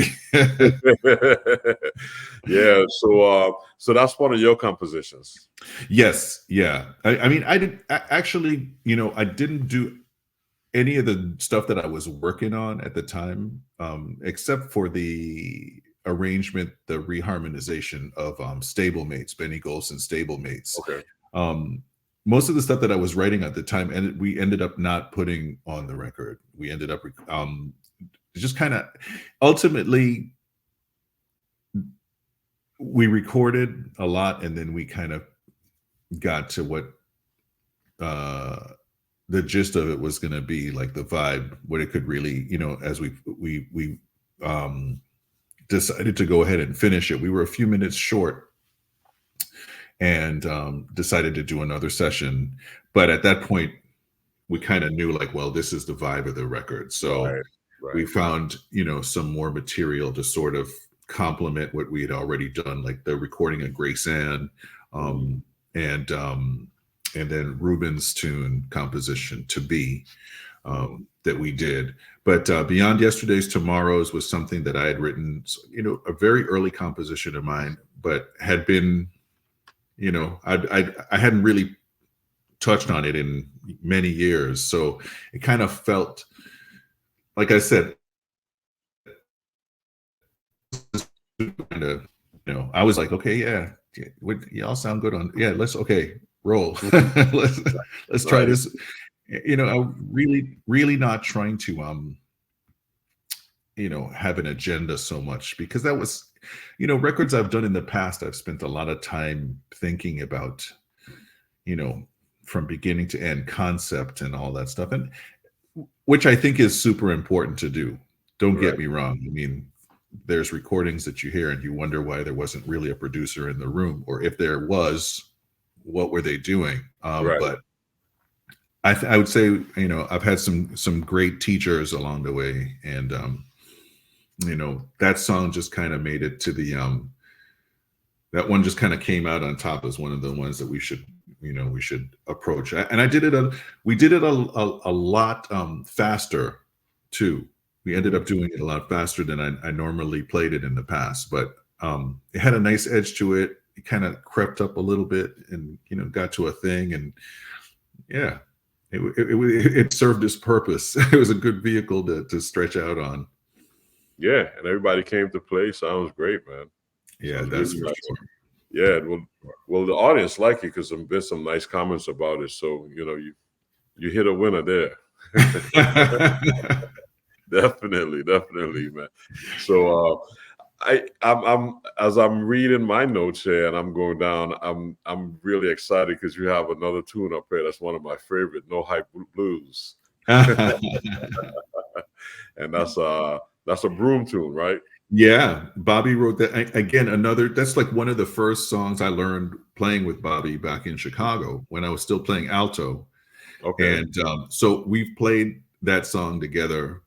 Yeah. So that's one of your compositions. Yes. Yeah. I mean, I didn't do any of the stuff that I was working on at the time, except for the arrangement, the reharmonization of Stablemates, Benny Golson's Stablemates. Okay. Most of the stuff that I was writing at the time, and we ended up not putting on the record. We ended up just kind of ultimately we recorded a lot, and then we kind of got to what the gist of it was going to be, like the vibe, what it could really, as we decided to go ahead and finish it. We were a few minutes short and decided to do another session. But at that point, we kind of knew, like, well, this is the vibe of the record. So Right. we found, some more material to sort of complement what we had already done, like the recording of Grace Ann, and then Ruben's tune composition To Be, that we did. But Beyond Yesterday's Tomorrows was something that I had written, a very early composition of mine, but had been, I hadn't really touched on it in many years. So it kind of felt, like I said, kind of, I was like, okay, yeah, y'all sound good on, yeah, roll. let's try this. I really not trying to have an agenda so much, because that was, records I've done in the past, I've spent a lot of time thinking about, from beginning to end, concept and all that stuff, and which I think is super important to do. Don't get me wrong. I mean, there's recordings that you hear and you wonder why there wasn't really a producer in the room, or if there was, what were they doing? But I would say, I've had some great teachers along the way, and that song just kind of made it to the that one just kind of came out on top as one of the ones that we should approach. And we did it a lot faster too. We ended up doing it a lot faster than I normally played it in the past, but it had a nice edge to it. It kind of crept up a little bit and, got to a thing, and yeah, it served its purpose. It was a good vehicle to stretch out on. Yeah, and everybody came to play. Sounds great, man. Yeah, Sounds that's really for nice. Yeah, well, the audience like it because there's been some nice comments about it. So you hit a winner there. sure. Definitely, man. So I'm as I'm reading my notes here and I'm going down, I'm really excited because you have another tune up here that's one of my favorite, No Hype Blues. And that's a Broom tune, right? Yeah, Bobby wrote that. Again, that's like one of the first songs I learned playing with Bobby back in Chicago when I was still playing alto. Okay. And so we've played that song together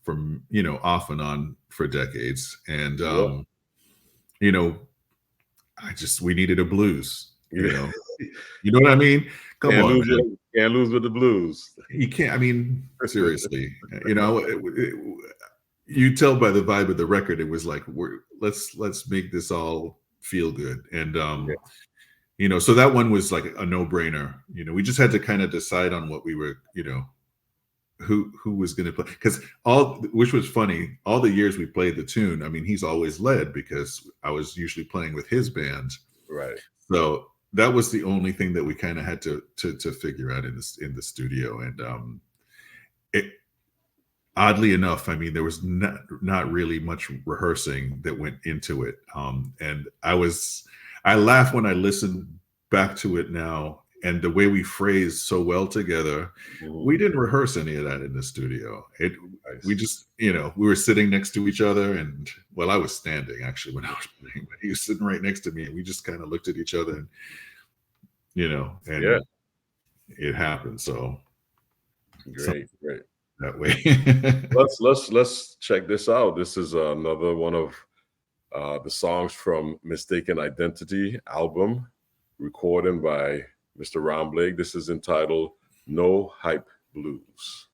from, off and on for decades. And, we needed a blues, you know what I mean? Come on, man. Can't lose with the blues. You can't, I mean, seriously, you tell by the vibe of the record, it was like, let's make this all feel good. And, so that one was like a no-brainer. We just had to kind of decide on what we were, who was going to play, because which was funny, all the years we played the tune, I mean, he's always led because I was usually playing with his band. Right. So that was the only thing that we kind of had to figure out in the studio. And oddly enough, I mean, there was not really much rehearsing that went into it. And I laugh when I listen back to it now, and the way we phrased so well together. We didn't rehearse any of that in the studio. We just, we were sitting next to each other, and I was standing actually when I was playing, but he was sitting right next to me, and we just kind of looked at each other, and it happened. So Great. That way. let's check this out. This is another one of the songs from Mistaken Identity album, recorded by Mr. Ron Blake. This is entitled No Hype Blues.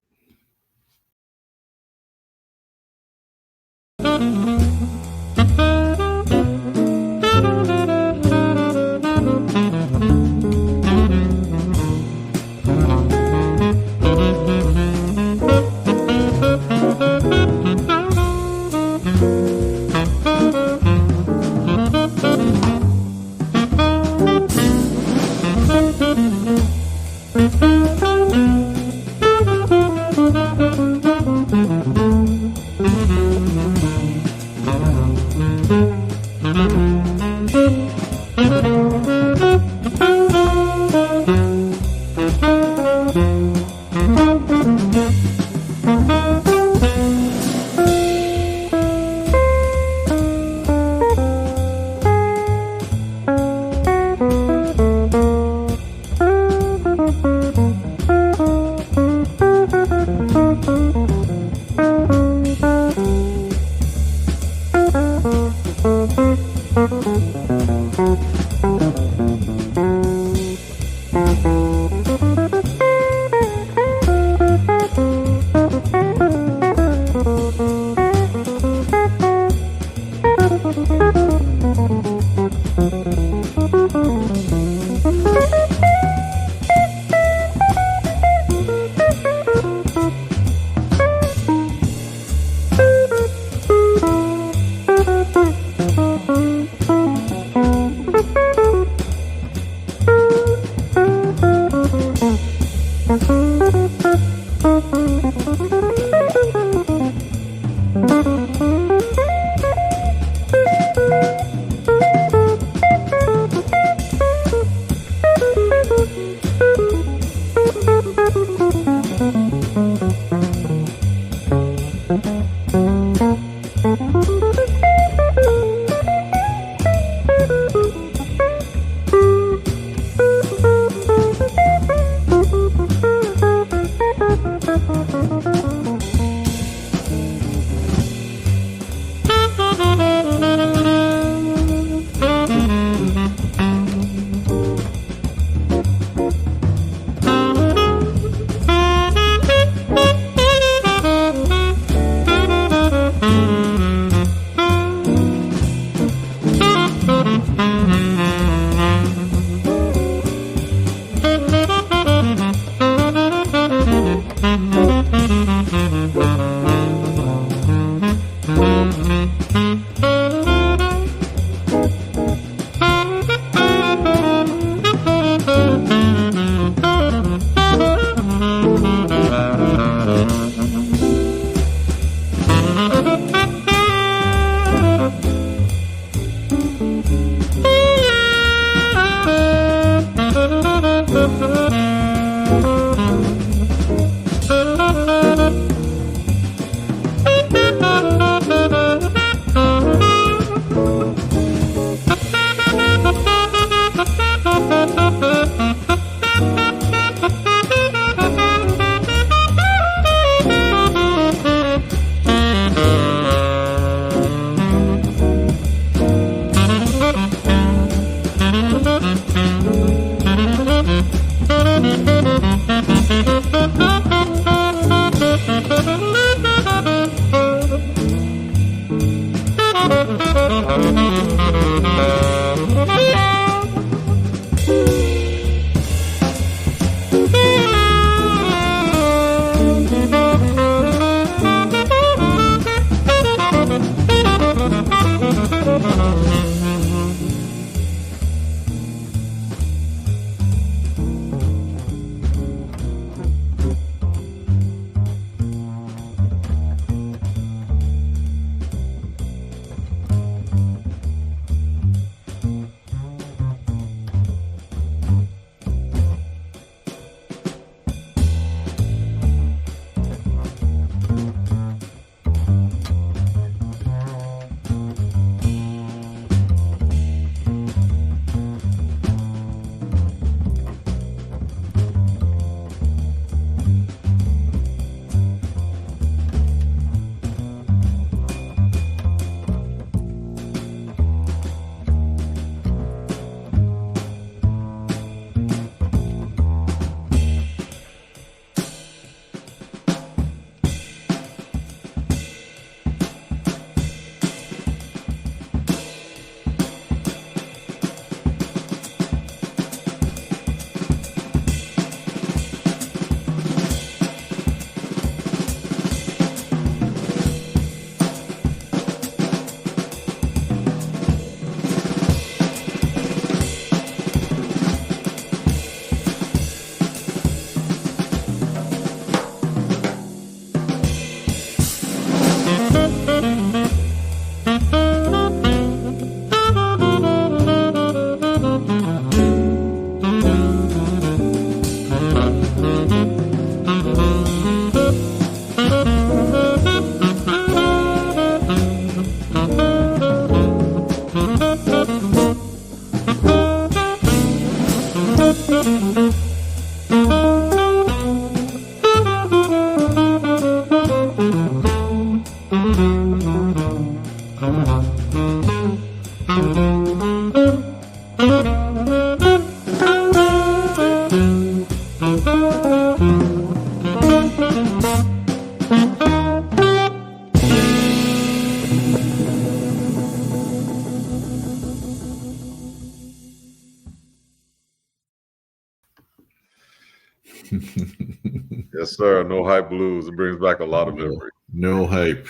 Yes, sir. No Hype Blues. It brings back a lot of memories. No hype.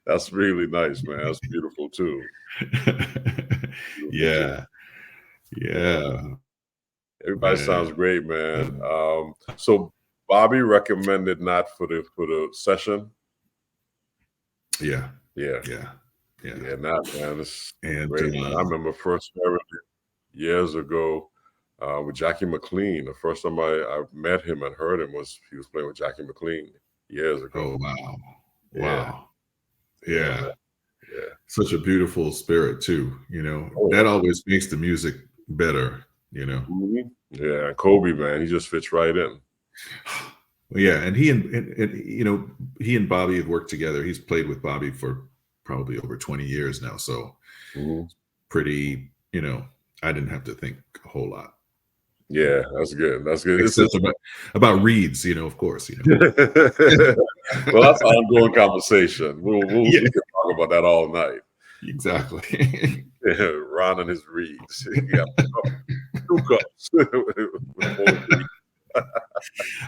That's really nice, man. That's beautiful too. Yeah. Yeah. Everybody Man. sounds great, man. So Bobby recommended Nat for the session. Yeah. Yeah, Yeah. Yeah. yeah, Nat, man. It's And great, man. I remember first hearing it years ago with Jackie McLean. The first time I met him and heard him was he was playing with Jackie McLean years ago. oh wow. Yeah. Wow. Yeah. Yeah. Such a beautiful spirit too, you know. Oh, that yeah. always makes the music better, you know. Mhm. Yeah, Kobe, man, he just fits right in. Yeah, and he and you know, he and Bobby have worked together. He's played with Bobby for probably over 20 years now, so Mhm. pretty, you know, I didn't have to think a whole lot. Yeah, that's good. That's good. Except about reeds, you know, of course, you know. Well, that's an ongoing conversation. We Yeah. can talk about that all night. Exactly. Yeah, Ron and his reeds. He got 2 cups.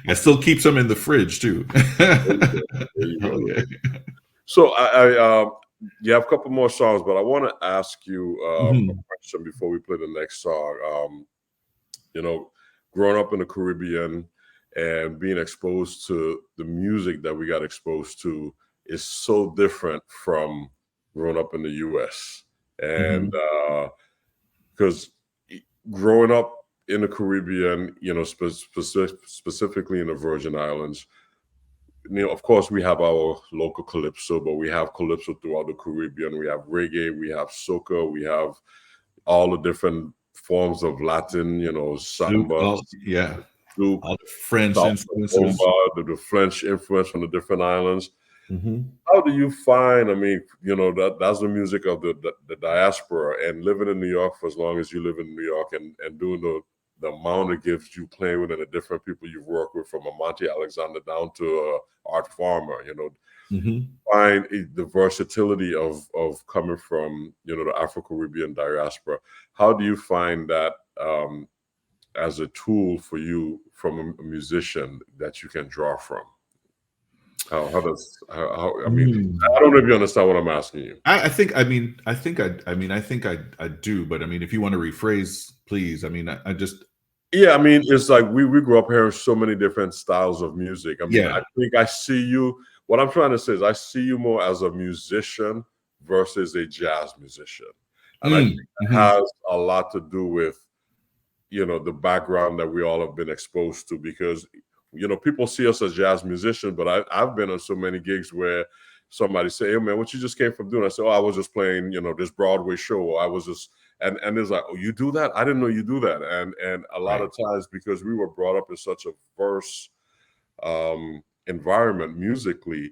I still keep some in the fridge too. There you go. Oh, yeah. So I you have a couple more songs, but I want to ask you a question before we play the next song. You know, growing up in the Caribbean and being exposed to the music that we got exposed to is so different from growing up in the US. And because growing up in the Caribbean, you know, specifically in the Virgin Islands, you know, of course, we have our local calypso, but we have calypso throughout the Caribbean. We have reggae, we have soca, we have all the different forms of Latin, you know, samba, All the French South influences. Bomba, the French influence from the different islands. Mm-hmm. How do you find, I mean, you know, that's the music of the diaspora, and living in New York for as long as you live in New York and doing the amount of gifts you play with and the different people you've worked with, from a Monty Alexander down to Art Farmer, you know, find the versatility of coming from, you know, the Afro-Caribbean diaspora. How do you find that as a tool for you from a musician that you can draw from? I mean, I don't know if you understand what I'm asking you. I think I do, but I mean, if you want to rephrase, please. I mean, I just. Yeah, I mean, it's like we grew up hearing so many different styles of music. I mean, Yeah. I think I see you. What I'm trying to say is I see you more as a musician versus a jazz musician. And I think it has a lot to do with, you know, the background that we all have been exposed to, because, you know, people see us as jazz musicians, but I've been on so many gigs where somebody say, "Hey man, what you just came from doing?" I said, "Oh, I was just playing, you know, this Broadway show." Or I was just, and it's like, "Oh, you do that? I didn't know you do that." And a lot of times, because we were brought up in such a diverse environment musically,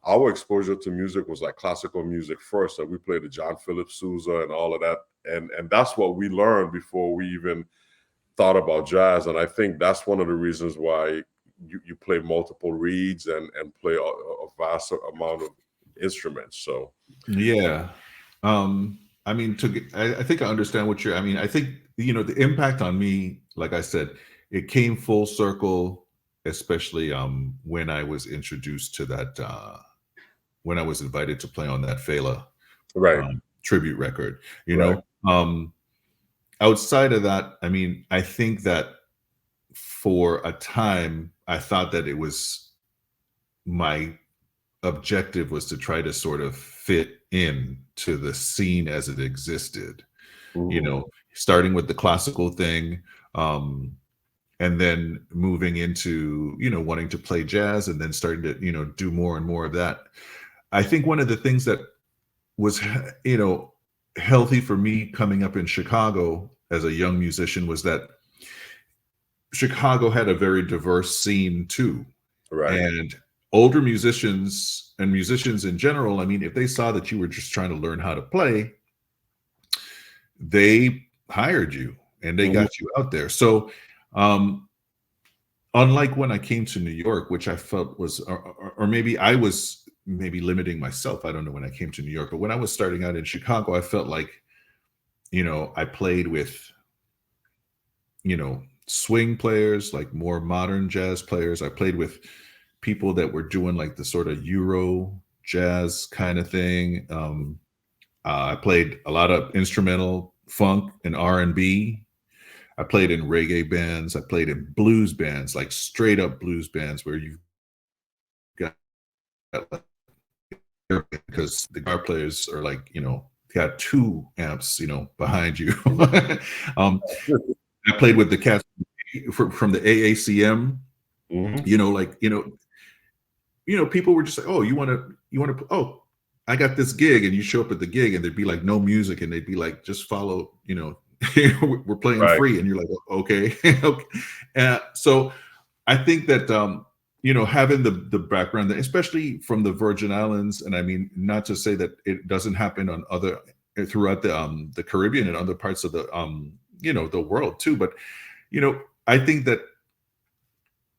our exposure to music was like classical music first. And we played the John Philip Sousa and all of that. And that's what we learned before we even thought about jazz. And I think that's one of the reasons why you play multiple reeds and play a vast amount of instruments. So yeah, I mean, I think I understand what I mean, I think, you know, the impact on me, like I said, it came full circle, especially when I was introduced to that, when I was invited to play on that Fela tribute record, you know. Outside of that, I mean, I think that for a time, I thought that it was my objective was to try to sort of fit in to the scene as it existed, you know, starting with the classical thing, and then moving into, you know, wanting to play jazz, and then starting to, you know, do more and more of that. I think one of the things that was, you know, healthy for me coming up in Chicago as a young musician was that Chicago had a very diverse scene too. And older musicians and musicians in general, I mean, if they saw that you were just trying to learn how to play, they hired you and they got you out there. So unlike when I came to New York, which I felt was, or maybe I was maybe limiting myself. I don't know when I came to New York, but when I was starting out in Chicago, I felt like, you know, I played with, you know, swing players, like more modern jazz players. I played with people that were doing like the sort of Euro jazz kind of thing. I played a lot of instrumental funk and R&B. I played in reggae bands. I played in blues bands, like straight up blues bands where you've got, because the guitar players are like, you know, got 2 amps, you know, behind you. I played with the cats from the AACM, you know, like, you know, people were just like, oh, you want to, oh, I got this gig, and you show up at the gig and there'd be like no music, and they'd be like, just follow, you know, we're playing free. And you're like, okay. Okay. So I think that, you know, having the background, especially from the Virgin Islands, and I mean, not to say that it doesn't happen on throughout the Caribbean and other parts of the, you know, the world too. But, you know, I think that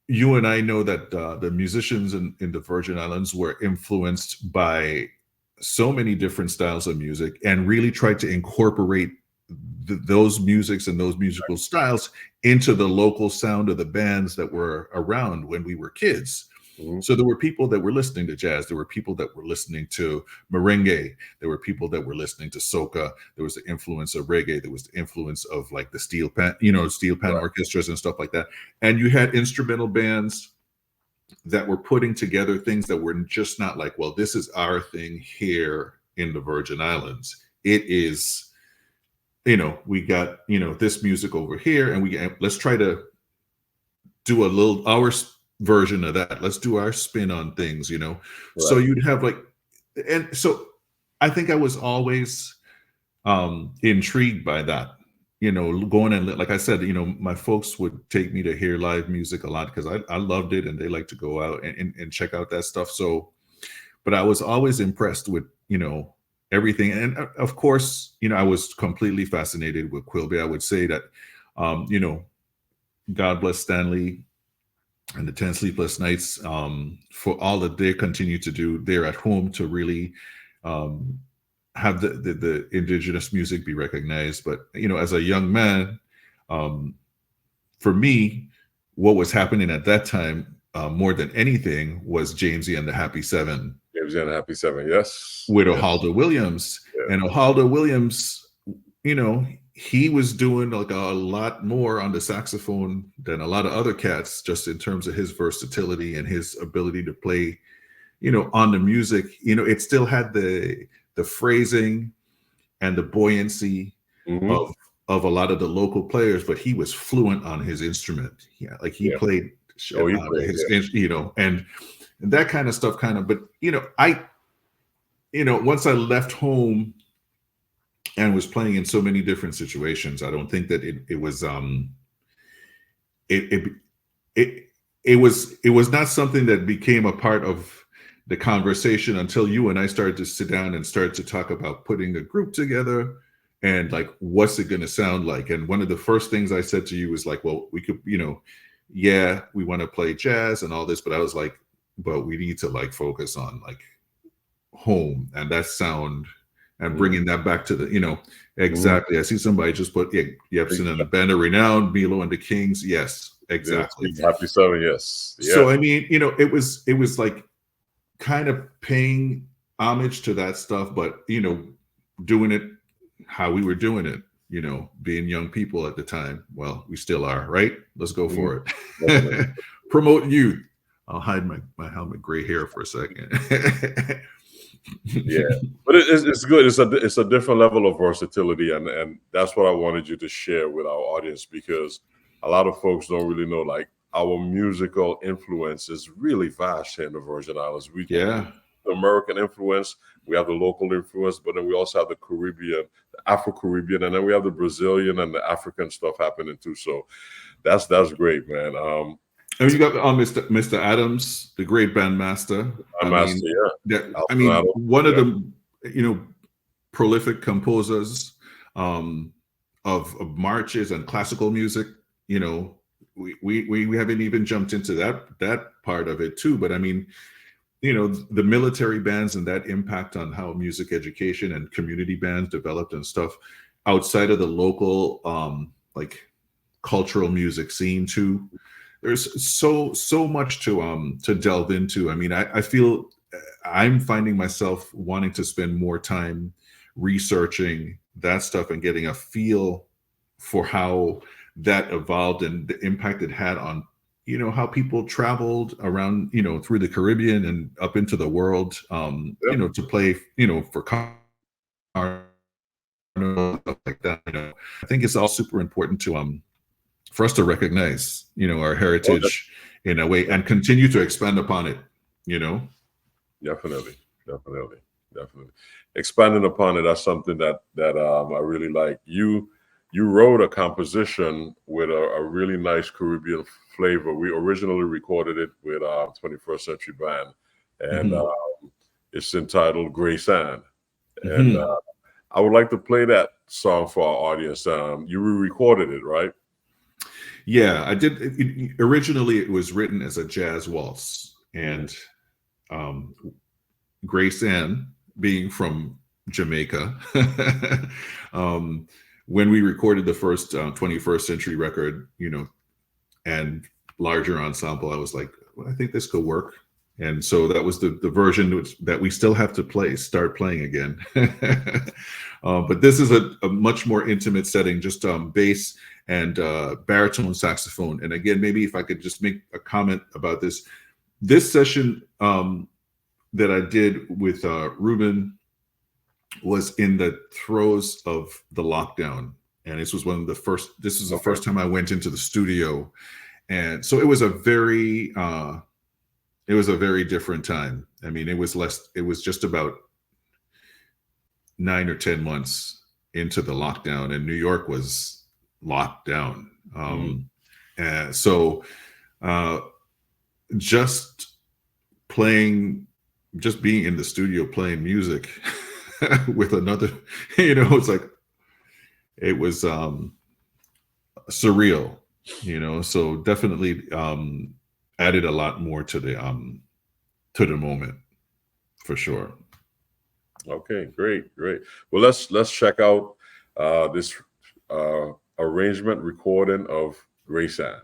you and I know that the musicians in the Virgin Islands were influenced by so many different styles of music, and really tried to incorporate those musics and those musical styles into the local sound of the bands that were around when we were kids. So there were people that were listening to jazz. There were people that were listening to merengue. There were people that were listening to soca. There was the influence of reggae. There was the influence of like the steel pan, you know, steel pan orchestras and stuff like that. And you had instrumental bands that were putting together things that were just not like, well, this is our thing here in the Virgin Islands. It is, you know, we got, you know, this music over here, and let's try to do a little our version of that. Let's do our spin on things, you know. So you'd have like, and so I think I was always intrigued by that, you know, going and like I said, you know, my folks would take me to hear live music a lot because I loved it, and they like to go out and check out that stuff. So, but I was always impressed with, you know, everything. And of course, you know, I was completely fascinated with Quilby. I would say that, you know, God bless Stanley and the 10 Sleepless Nights for all that they continue to do there at home to really have the indigenous music be recognized. But, you know, as a young man, for me, what was happening at that time more than anything was Jamesy and the Happy Seven. Jamesy and the Happy Seven, yes. With Ohalda Williams. Yeah. And Ohalda Williams, you know, he was doing like a lot more on the saxophone than a lot of other cats, just in terms of his versatility and his ability to play, you know, on the music. You know, it still had the phrasing and the buoyancy of a lot of the local players, but he was fluent on his instrument. Yeah, like he played you know, and that kind of stuff kind of, but you know, once I left home and was playing in so many different situations, I don't think that it was it was not something that became a part of the conversation until you and I started to sit down and start to talk about putting a group together and like, what's it going to sound like? And one of the first things I said to you was like, well, we could, you know, yeah, we want to play jazz and all this, but I was like, but we need to like focus on like home and that sound and bringing that back to the, you know, exactly. I see somebody just put Yepson and the Band of Renown, Milo and the Kings. Yes, exactly. Happy Seven, yes. Yeah. So, I mean, you know, it was like kind of paying homage to that stuff, but, you know, doing it how we were doing it, you know, being young people at the time. Well, we still are, right? Let's go for it. Promote youth. I'll hide my helmet gray hair for a second. Yeah, but it's good. It's a different level of versatility, and that's what I wanted you to share with our audience, because a lot of folks don't really know, like, our musical influence is really vast here in the Virgin Islands. The American influence, we have the local influence, but then we also have the Caribbean, the Afro-Caribbean, and then we have the Brazilian and the African stuff happening too. So that's great, man. And you got Mr. Adams, the great bandmaster. I mean, one of the, you know, prolific composers of marches and classical music. You know, we haven't even jumped into that part of it too. But I mean, the military bands and that impact on how music education and community bands developed and stuff outside of the local like cultural music scene too. There's so much to delve into. I mean, I feel I'm finding myself wanting to spend more time researching that stuff and getting a feel for how that evolved and the impact it had on how people traveled around, through the Caribbean and up into the world, to play, for carnival, stuff like that. I think it's all super important to for us to recognize, our heritage in a way and continue to expand upon it. Definitely. Expanding upon it, that's something that I really like. You wrote a composition with a really nice Caribbean flavor. We originally recorded it with 21st Century Band, and it's entitled Grace Ann. And I would like to play that song for our audience. You re-recorded it, right? Yeah, I did. Originally, it was written as a jazz waltz, and Grace Ann, being from Jamaica, when we recorded the first 21st Century record, and larger ensemble, I was like, well, I think this could work. And so that was the version that we still have to start playing again. But this is a much more intimate setting, just bass and baritone saxophone. And again, maybe if I could just make a comment about this session that I did with Ruben was in the throes of the lockdown. And this was the first time I went into the studio. And so it was a very different time. I mean, it was just about 9 or 10 months into the lockdown, and New York was locked down. And so just being in the studio playing music with another, it's like, it was surreal, so definitely added a lot more to the moment, for sure. Okay, great. Well, let's check out this arrangement recording of Grace Ann.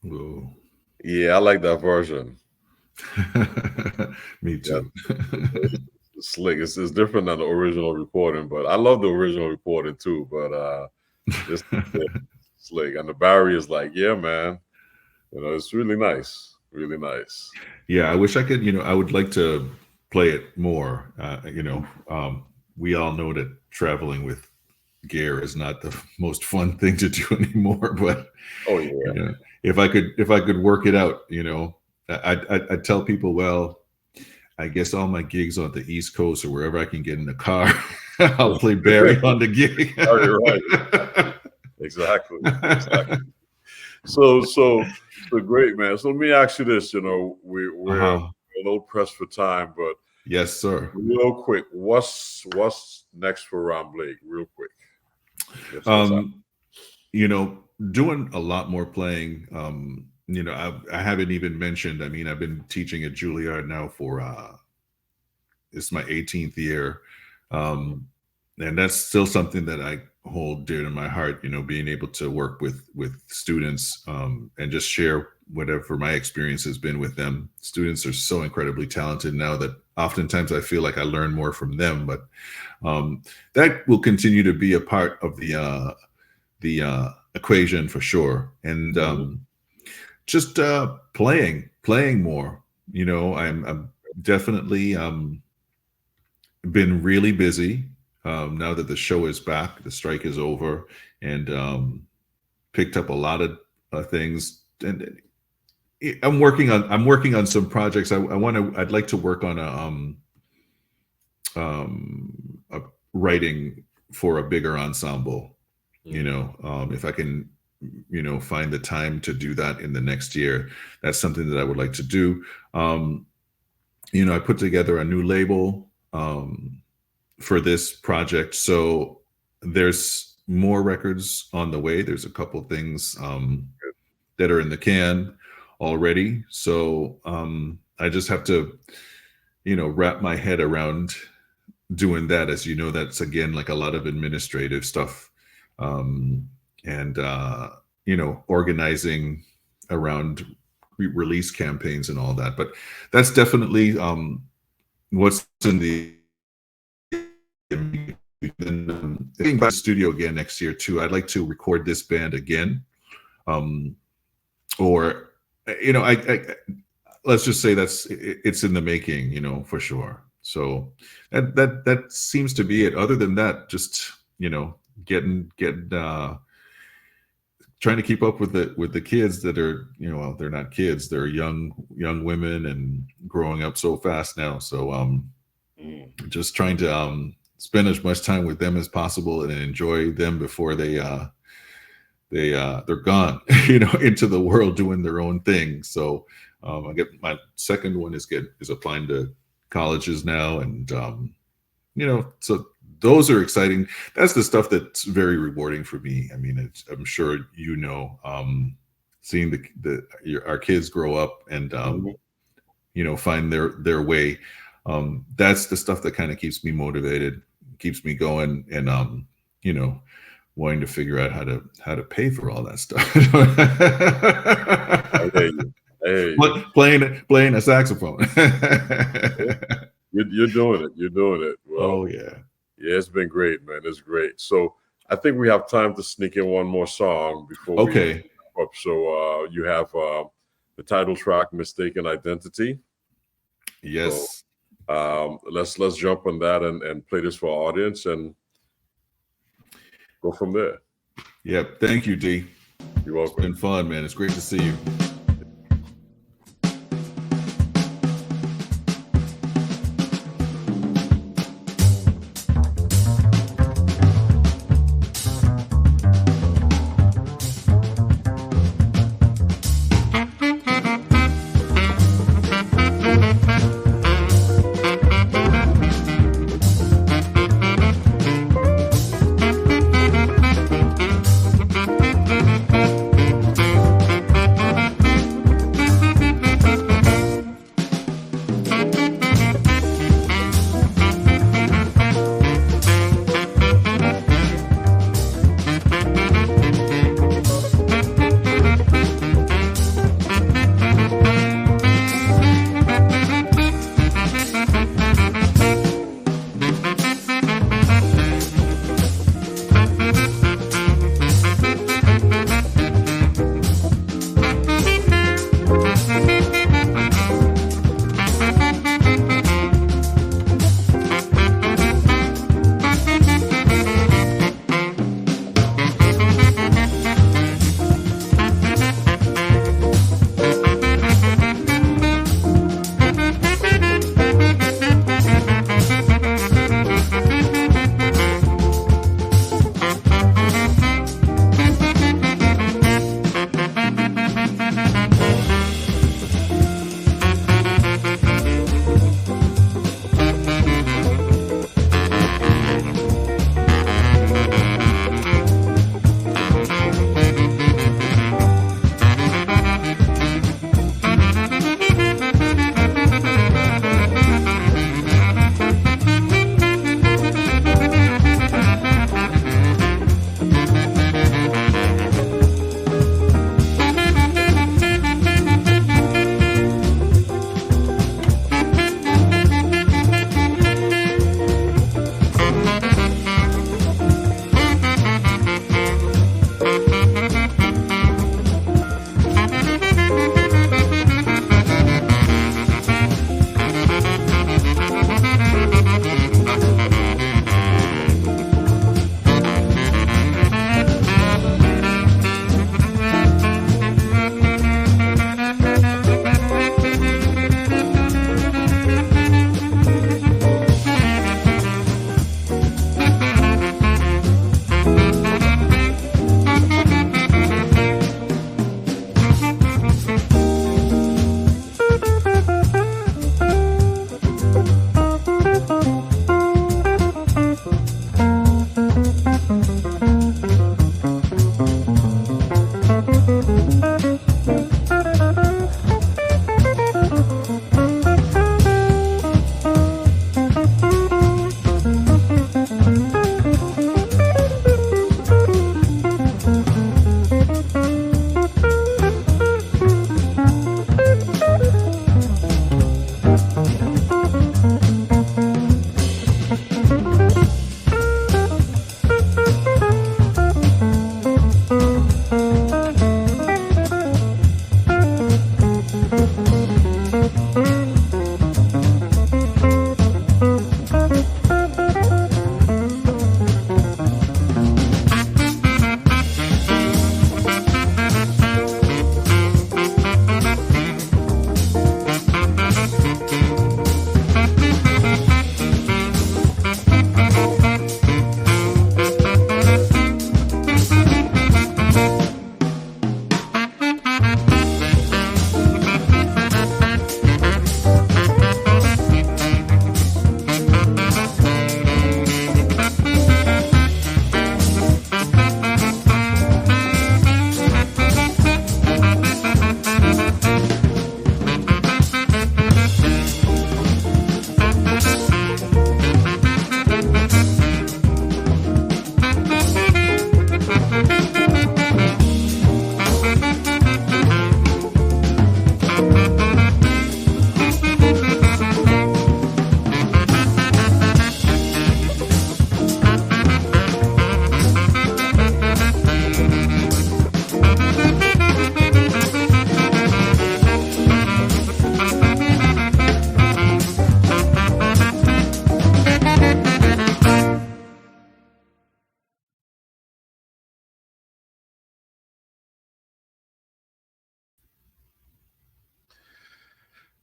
Whoa. Yeah, I like that version. Me too. It's slick. It's different than the original recording, but I love the original recording too. But this is slick, and the Barry is like, yeah, man. You know, it's really nice, really nice. Yeah, I wish I could. I would like to play it more. We all know that traveling with gear is not the most fun thing to do anymore. But oh yeah, if I could work it out, I'd tell people, well, I guess all my gigs on the East Coast or wherever I can get in the car, I'll play Barry on the gig. Oh, you're right. Exactly. So great, man. So let me ask you this. We're a little pressed for time, but yes, sir. Real quick, what's next for Ron Blake? Real quick. Doing a lot more playing. I haven't even mentioned. I mean, I've been teaching at Juilliard now for it's my 18th year, and that's still something that I hold dear to my heart. Being able to work with students and just share whatever my experience has been with them. Students are so incredibly talented now that oftentimes I feel like I learn more from them. But that will continue to be a part of the equation for sure. And just playing more. I'm definitely been really busy now that the show is back, the strike is over, and picked up a lot of things. And I'm working on some projects. I'd like to work on a writing for a bigger ensemble. If I can find the time to do that in the next year, that's something that I would like to do. I put together a new label for this project, so there's more records on the way. There's a couple things that are in the can already. So I just have to, wrap my head around doing that. As you know, that's again like a lot of administrative stuff, and organizing around release campaigns and all that. But that's definitely what's in the being by the studio again next year too. I'd like to record this band again, or I let's just say it's in the making, for sure. So that seems to be it. Other than that, just getting trying to keep up with the kids that are, well, they're not kids, they're young women and growing up so fast now. So just trying to spend as much time with them as possible and enjoy them before they're gone, into the world doing their own thing. So I get my second one is applying to colleges now, and so those are exciting. That's the stuff that's very rewarding for me. I mean, I'm sure seeing our kids grow up and find their way. That's the stuff that kind of keeps me motivated, keeps me going, and wanting to figure out how to pay for all that stuff. Hey. Playing a saxophone. You're doing it. You're doing it. Well, oh yeah. Yeah, it's been great, man. It's great. So I think we have time to sneak in one more song before we wrap up. So you have the title track, "Mistaken Identity." Yes. So, let's jump on that and play this for our audience and go from there. Yep. Thank you, D. You're welcome. It's been fun, man. It's great to see you.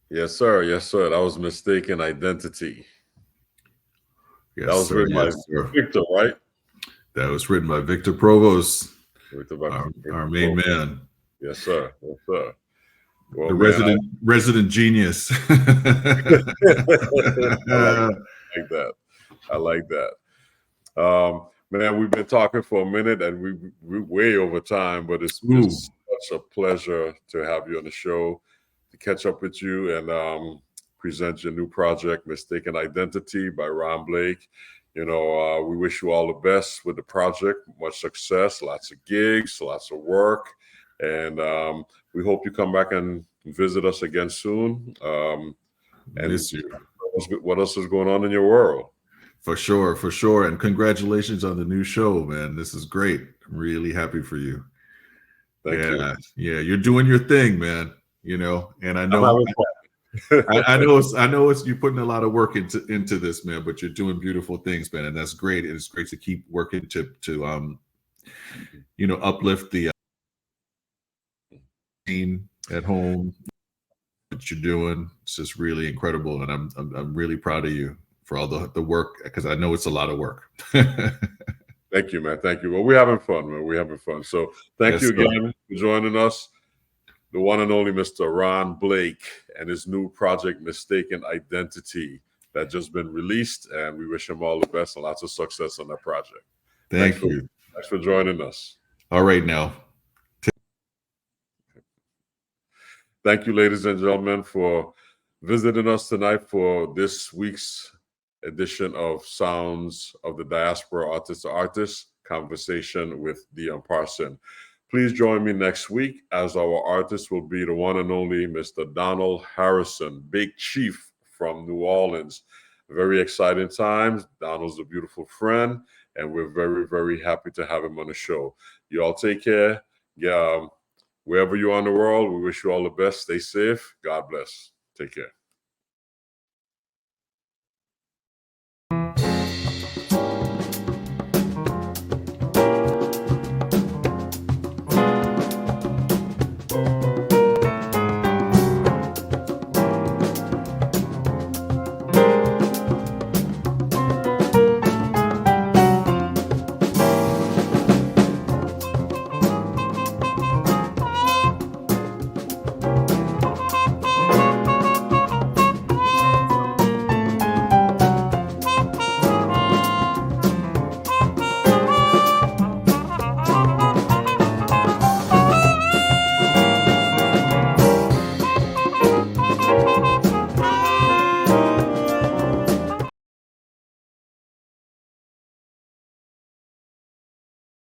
Yes, sir. Yes, sir. That was Mistaken Identity. Yes, That was sir. written by Yes, sir. Victor, right? That was written by Victor Provost, Victor, by our Victor main Provost. man, Yes, sir. Yes, sir. Well, the man, resident genius. I like that. I like that. Man, we've been talking for a minute and we're way over time, but it's Ooh. just such a pleasure to have you on the show, to catch up with you and present your new project, Mistaken Identity by Ron Blake. You know, we wish you all the best with the project, much success, lots of gigs, lots of work. And we hope you come back and visit us again soon. And Miss you. what else is going on in your world? For sure, for sure. And congratulations on the new show, man. This is great. I'm really happy for you. Thank you. Yeah, you're doing your thing, man. You know, and I know I'm having fun. I know it's you're putting a lot of work into this, man, but you're doing beautiful things, man, and that's great. It's great to keep working to uplift the scene at home. What you're doing, it's just really incredible, and I'm really proud of you for all the work, because I know it's a lot of work. Thank you, man. Thank you. Well, we're having fun, man. We're having fun. So thank you again for joining us. The one and only Mr. Ron Blake and his new project, Mistaken Identity, that just been released. And we wish him all the best and lots of success on that project. Thank you. Thanks for joining us. All right, now. Thank you, ladies and gentlemen, for visiting us tonight for this week's edition of Sounds of the Diaspora, Artist to Artist, conversation with Dion Parson. Please join me next week, as our artist will be the one and only Mr. Donald Harrison, Big Chief from New Orleans. Very exciting times. Donald's a beautiful friend, and we're very, very happy to have him on the show. You all take care. Yeah, wherever you are in the world, we wish you all the best. Stay safe. God bless. Take care.